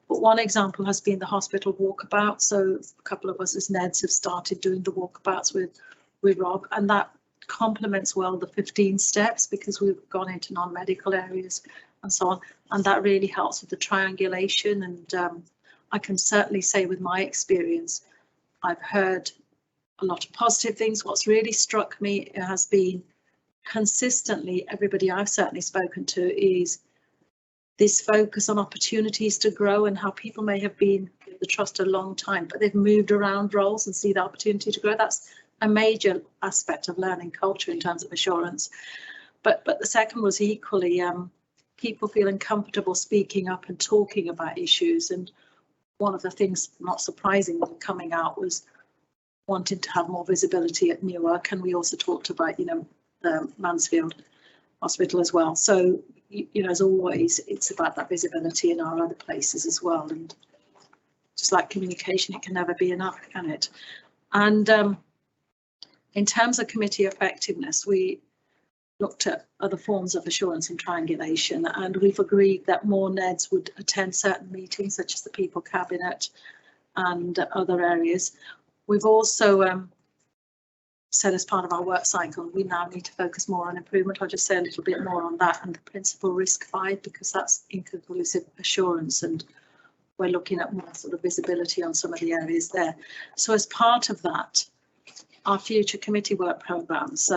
But one example has been the hospital walkabout. So a couple of us as NEDs have started doing the walkabouts with Rob, and that complements well the 15 steps, because we've gone into non-medical areas and so on, and that really helps with the triangulation. And I can certainly say with my experience, I've heard a lot of positive things. What's really struck me has been consistently, everybody I've certainly spoken to, is this focus on opportunities to grow, and how people may have been in the trust a long time, but they've moved around roles and see the opportunity to grow. That's a major aspect of learning culture in terms of assurance. But the second was equally people feeling comfortable speaking up and talking about issues. And one of the things, not surprisingly, coming out was wanting to have more visibility at Newark, and we also talked about, you know, the Mansfield Hospital as well. So you know, as always, it's about that visibility in our other places as well. And just like communication, it can never be enough, can it? And in terms of committee effectiveness, we looked at other forms of assurance and triangulation, and we've agreed that more NEDs would attend certain meetings, such as the People Cabinet and other areas. We've also said, as part of our work cycle, we now need to focus more on improvement. I'll just say a little bit more on that and the principal risk 5, because that's inconclusive assurance, and we're looking at more sort of visibility on some of the areas there. So as part of that, our future committee work programmes,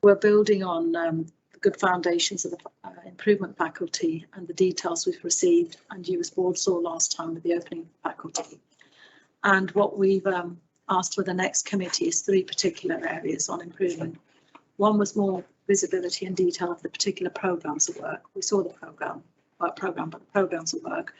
we're building on the good foundations of the improvement faculty and the details we've received, and you as board saw last time with the opening faculty. And what we've asked for the next committee is 3 particular areas on improvement. One was more visibility and detail of the particular programmes of work. We saw the work programme, but the programmes of work.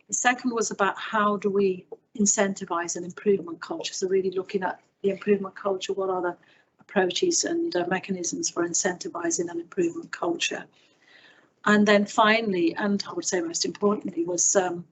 The second was about how do we incentivise an improvement culture. So really looking at the improvement culture, what are the approaches and mechanisms for incentivising an improvement culture. And then finally, and I would say most importantly, was the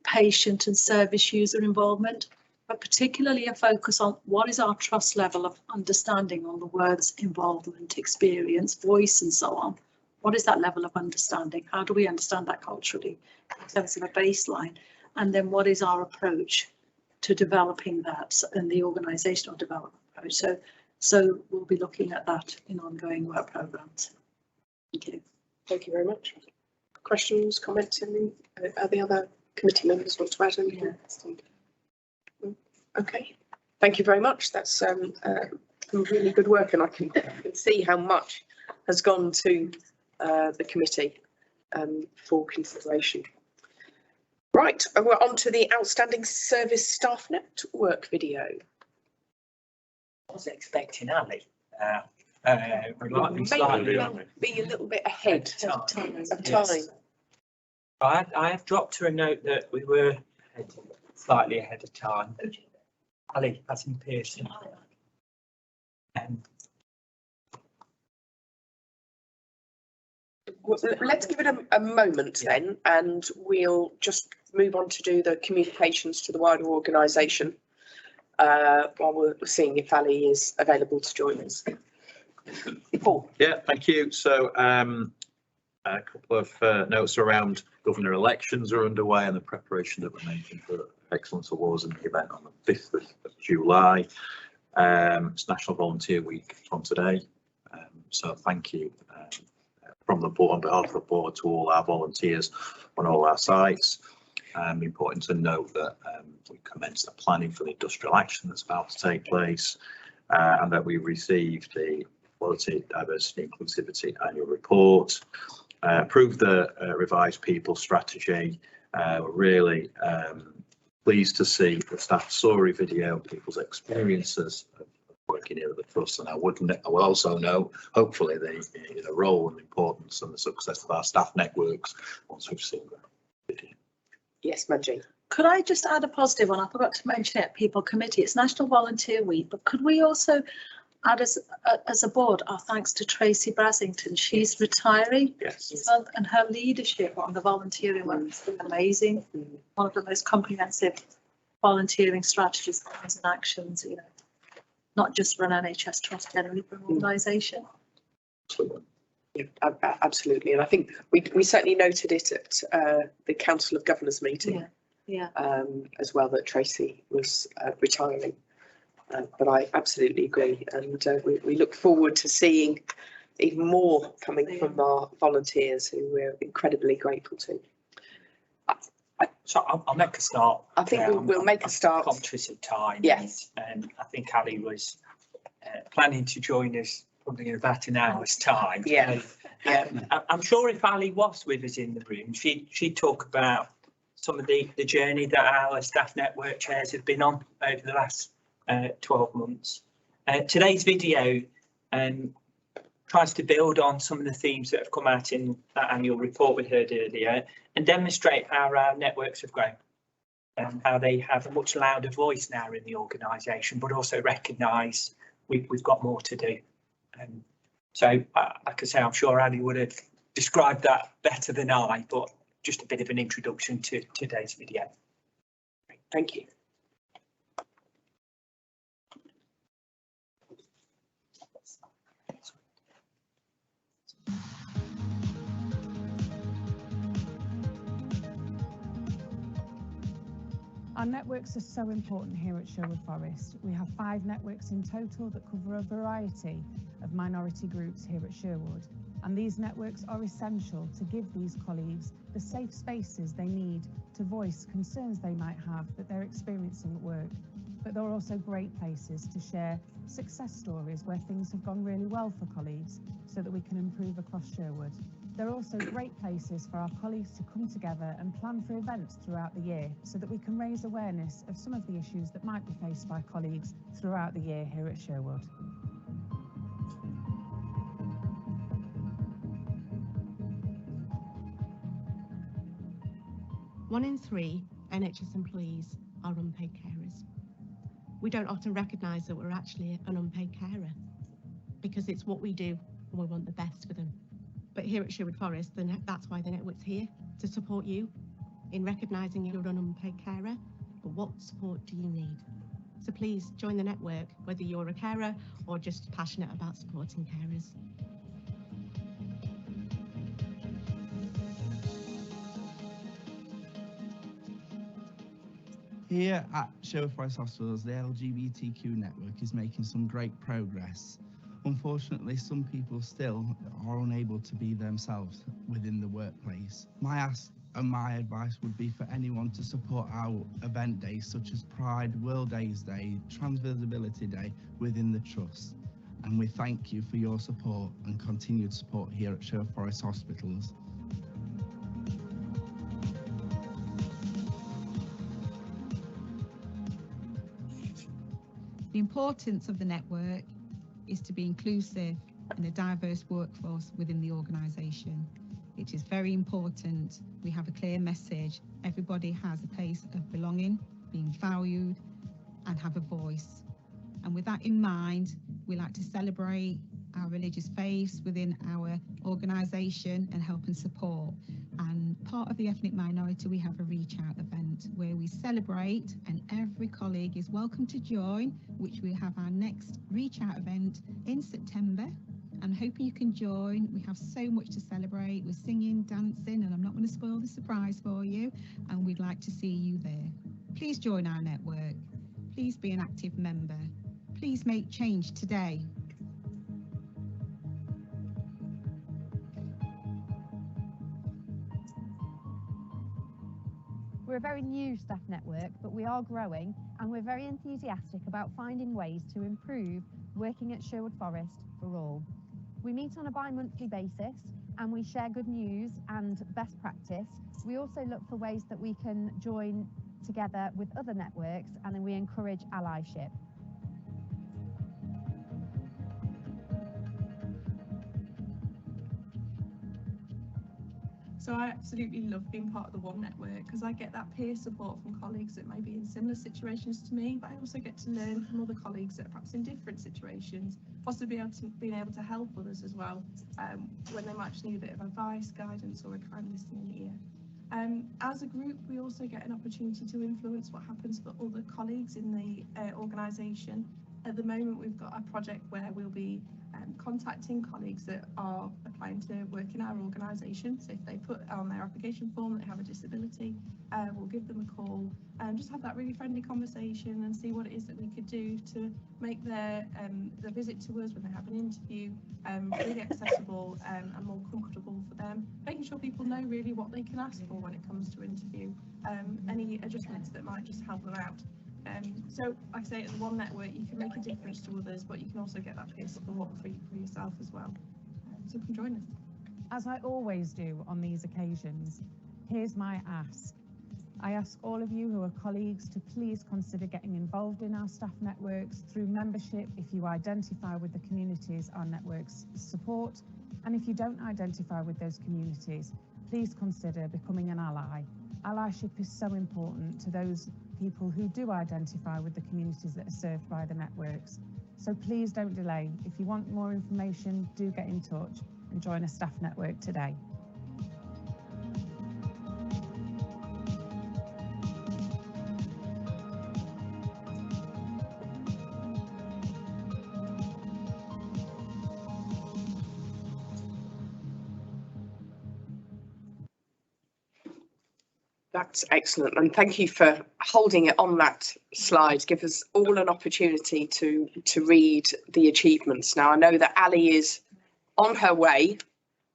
patient and service user involvement, but particularly a focus on what is our trust level of understanding on the words involvement, experience, voice and so on. What is that level of understanding? How do we understand that culturally in terms of a baseline? And then what is our approach to developing that and the organisational development approach? So we'll be looking at that in ongoing work programmes. Thank you. Thank you very much. Questions, comments? Are the other committee members want to add anything? Yeah. Okay. Thank you very much. That's some really good work, and I can see how much has gone to the committee for consideration. Right, we're on to the Outstanding Service Staff Network video. I was expecting Ali. Be a little bit ahead of time. Yes. I have dropped her a note that we were slightly ahead of time. Ali, as in Pearson. Let's give it a moment then, and we'll just move on to do the communications to the wider organisation while we're seeing if Ali is available to join us. Paul. Yeah, thank you. So a couple of notes around governor elections are underway and the preparation that we're making for Excellence Awards and the event on the 5th of July. It's National Volunteer Week from today. So thank you from the board, on behalf of the board, to all our volunteers on all our sites. Important to note that we commenced the planning for the industrial action that's about to take place, and that we received the Quality, Diversity, Inclusivity Annual Report, approved the revised people strategy. We're really pleased to see the staff story video, people's experiences of working here at the trust, and I will also know, hopefully, the role and importance and the success of our staff networks once we've seen the video. Yes, Manjeet. Could I just add a positive one? I forgot to mention it, People Committee. It's National Volunteer Week, but could we also add as a board our thanks to Tracy Brasington? She's retiring. Yes. And her leadership on the volunteering one has been amazing. One of the most comprehensive volunteering strategies, plans and actions, you know, not just for an NHS trust generally, but an organisation. Yeah, absolutely, and I think we certainly noted it at the Council of Governors meeting, as well, that Tracy was retiring. But I absolutely agree, and we look forward to seeing even more coming from our volunteers, who we're incredibly grateful to. So I'll make a start. I think we'll make a start. Conscious of time. Yes. And I think Ali was planning to join us probably in about an hour's time. Yeah. I'm sure if Ali was with us in the room, she'd talk about some of the journey that our staff network chairs have been on over the last 12 months. Today's video tries to build on some of the themes that have come out in that annual report we heard earlier, and demonstrate how our networks have grown and how they have a much louder voice now in the organisation, but also recognise we've got more to do. So, like I say, I'm sure Ali would have describe that better than I, but just a bit of an introduction to today's video. Thank you. Our networks are so important here at Sherwood Forest. We have 5 networks in total that cover a variety of minority groups here at Sherwood. And these networks are essential to give these colleagues the safe spaces they need to voice concerns they might have that they're experiencing at work. But they're also great places to share success stories where things have gone really well for colleagues so that we can improve across Sherwood. They're also great places for our colleagues to come together and plan for events throughout the year so that we can raise awareness of some of the issues that might be faced by colleagues throughout the year here at Sherwood. One in 3 NHS employees are unpaid carers. We don't often recognise that we're actually an unpaid carer because it's what we do and we want the best for them. But here at Sherwood Forest, that's why the network's here, to support you in recognising you're an unpaid carer, but what support do you need? So please join the network, whether you're a carer or just passionate about supporting carers. Here at Sherwood Forest Hospitals, the LGBTQ network is making some great progress. Unfortunately, some people still are unable to be themselves within the workplace. My ask and my advice would be for anyone to support our event days such as Pride, World AIDS Day, Trans Visibility Day within the Trust. And we thank you for your support and continued support here at Sherwood Forest Hospitals. The importance of the network is to be inclusive in a diverse workforce within the organisation. It is very important we have a clear message. Everybody has a place of belonging, being valued and have a voice. And with that in mind, we like to celebrate our religious faiths within our organisation and help and support. And part of the ethnic minority, we have a reach out event where we celebrate, and every colleague is welcome to join, which we have our next reach out event in September. I'm hoping you can join. We have so much to celebrate. We're singing, dancing, and I'm not going to spoil the surprise for you. And we'd like to see you there. Please join our network. Please be an active member. Please make change today. We're a very new staff network, but we are growing and we're very enthusiastic about finding ways to improve working at Sherwood Forest for all. We meet on a bi-monthly basis and we share good news and best practice. We also look for ways that we can join together with other networks, and then we encourage allyship. So I absolutely love being part of the One Network because I get that peer support from colleagues that may be in similar situations to me, but I also get to learn from other colleagues that are perhaps in different situations, possibly being able to help others as well when they might just need a bit of advice, guidance or a kind listening ear. As a group, we also get an opportunity to influence what happens for other colleagues in the organisation. At the moment, we've got a project where we'll be contacting colleagues that are applying to work in our organisation. So if they put on their application form that they have a disability, we'll give them a call and just have that really friendly conversation and see what it is that we could do to make their visit to us when they have an interview really accessible and more comfortable for them, making sure people know really what they can ask for when it comes to interview, any adjustments that might just help them out. So, like I say, at the One Network, you can make a difference to others, but you can also get that peer support for yourself as well. So come join us. As I always do on these occasions, here's my ask. I ask all of you who are colleagues to please consider getting involved in our staff networks through membership if you identify with the communities our networks support, and if you don't identify with those communities, please consider becoming an ally. Allyship is so important to those people who do identify with the communities that are served by the networks. So please don't delay. If you want more information, do get in touch. and join a staff network today. That's excellent, and thank you for holding it on that slide. Give us all an opportunity to read the achievements. Now, I know that Ali is on her way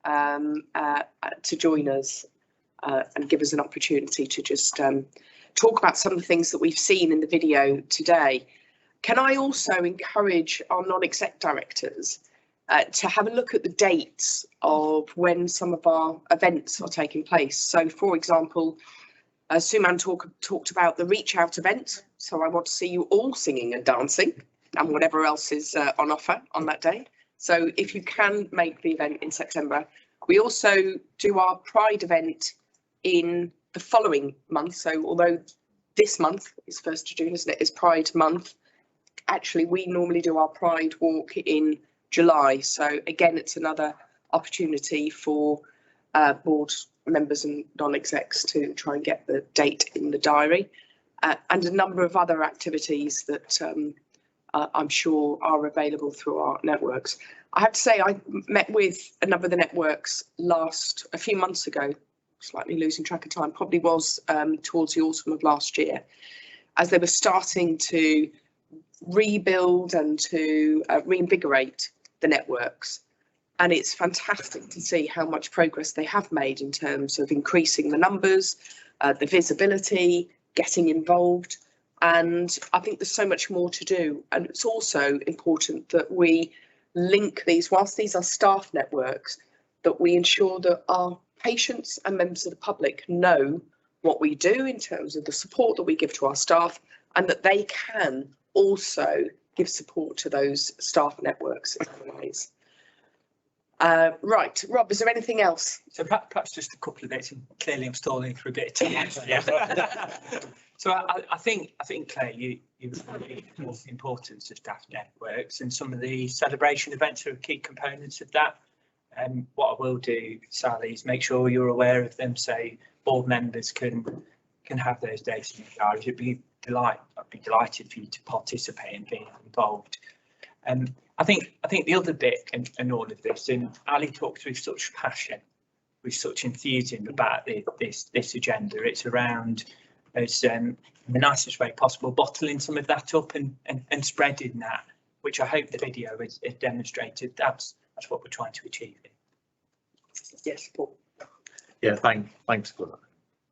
to join us and give us an opportunity to just talk about some of the things that we've seen in the video today. Can I also encourage our non-exec directors to have a look at the dates of when some of our events are taking place? So, for example, Suman talked about the Reach Out event, so I want to see you all singing and dancing and whatever else is on offer on that day. So if you can make the event in September. We also do our Pride event in the following month. So although this month is 1st of June, isn't it, is Pride month, actually we normally do our Pride walk in July. So again, it's another opportunity for board members and non-execs to try and get the date in the diary, and a number of other activities that I'm sure are available through our networks. I have to say I met with a number of the networks a few months ago, slightly losing track of time, probably was towards the autumn of last year, as they were starting to rebuild and to reinvigorate the networks. And it's fantastic to see how much progress they have made in terms of increasing the numbers, the visibility, getting involved. And I think there's so much more to do. And it's also important that we link these, whilst these are staff networks, that we ensure that our patients and members of the public know what we do in terms of the support that we give to our staff, and that they can also give support to those staff networks in other ways. Right, Rob, is there anything else? So perhaps just a couple of bits, and clearly I'm stalling for a bit of time. So I think Claire, you really the importance of staff networks, and some of the celebration events are key components of that. What I will do, Sally, is make sure you're aware of them, so board members can have those days in your diary. I'd be delighted for you to participate and be involved. I think the other bit in all of this, and Ali talks with such passion, with such enthusiasm about this agenda. It's around, as the nicest way possible, bottling some of that up and spreading that, which I hope the video has demonstrated. That's what we're trying to achieve. Yes, Paul. Yeah, thanks for that.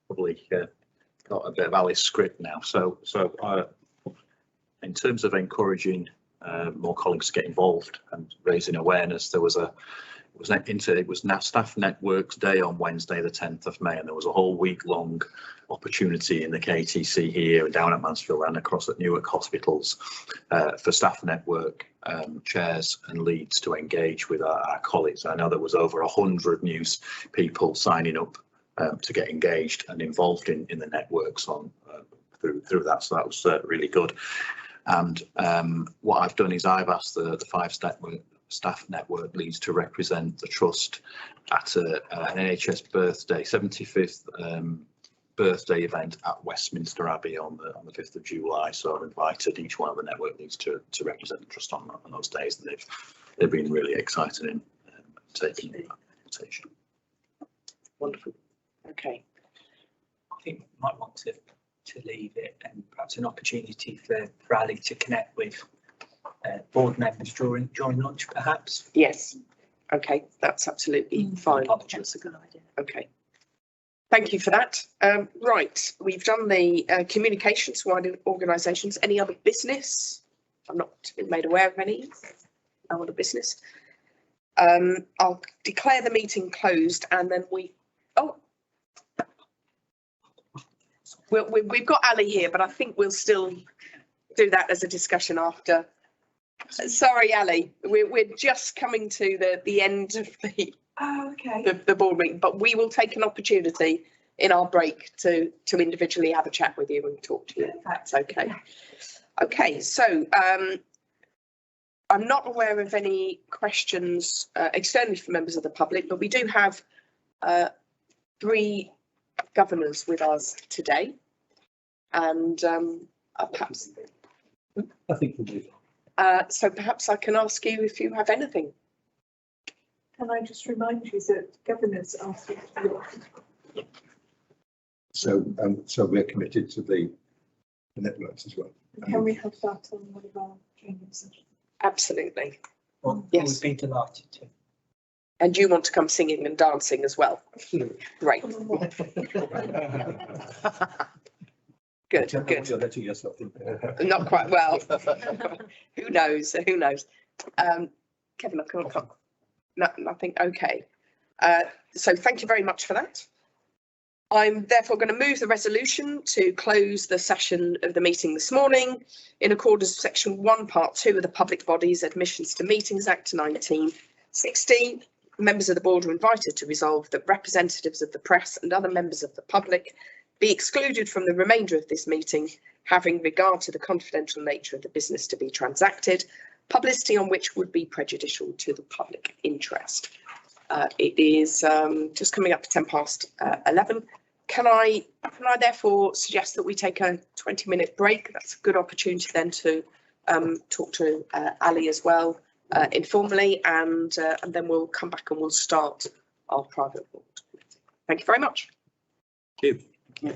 Probably got a bit of Ali's script now. So in terms of encouraging more colleagues to get involved and raising awareness, it was Staff Networks Day on Wednesday the 10th of May, and there was a whole week-long opportunity in the KTC here, down at Mansfield and across at Newark hospitals for staff network chairs and leads to engage with our colleagues. I know there was over 100 new people signing up to get engaged and involved in the networks through that, so that was really good. And what I've done is I've asked the 5 staff network leads to represent the trust at an NHS birthday, 75th birthday event at Westminster Abbey on the 5th of July. So I've invited each one of the network leads to represent the trust on those days, and they've been really excited in taking the invitation. Wonderful. Okay. I think we might want to leave it, and perhaps an opportunity for Ali to connect with board members during lunch, perhaps. Yes. Okay, that's absolutely fine. That's a good idea. Okay. Thank you for that. Right, we've done the communications to wider organisations. Any other business? I'm not been made aware of any. No other business. I'll declare the meeting closed, and then we've got Ali here, but I think we'll still do that as a discussion after. Sorry, Ali, we're just coming to the end of the board meeting, but we will take an opportunity in our break to individually have a chat with you and talk to you. If that's okay. Okay, so I'm not aware of any questions externally from members of the public, but we do have 3 governors with us today, and perhaps. I think we'll move So perhaps I can ask you if you have anything. Can I just remind you that governors are So we're committed to the networks as well. Can we have that on one of our training sessions? Absolutely. Well, yes. We'd be delighted to. And you want to come singing and dancing as well? Absolutely. Great. Good, good. You're letting yourself in. Not quite well. Who knows? Who knows? Kevin, I can't come. No, nothing. Okay. So thank you very much for that. I'm therefore going to move the resolution to close the session of the meeting this morning in accordance with section 1 part 2 of the Public Bodies Admissions to Meetings Act 1960. Members of the board are invited to resolve that representatives of the press and other members of the public be excluded from the remainder of this meeting, having regard to the confidential nature of the business to be transacted, publicity on which would be prejudicial to the public interest. It is just coming up to 10 past 11. Can I therefore suggest that we take a 20-minute break? That's a good opportunity then to talk to Ali as well informally, and then we'll come back and we'll start our private board. Thank you very much. Thank you.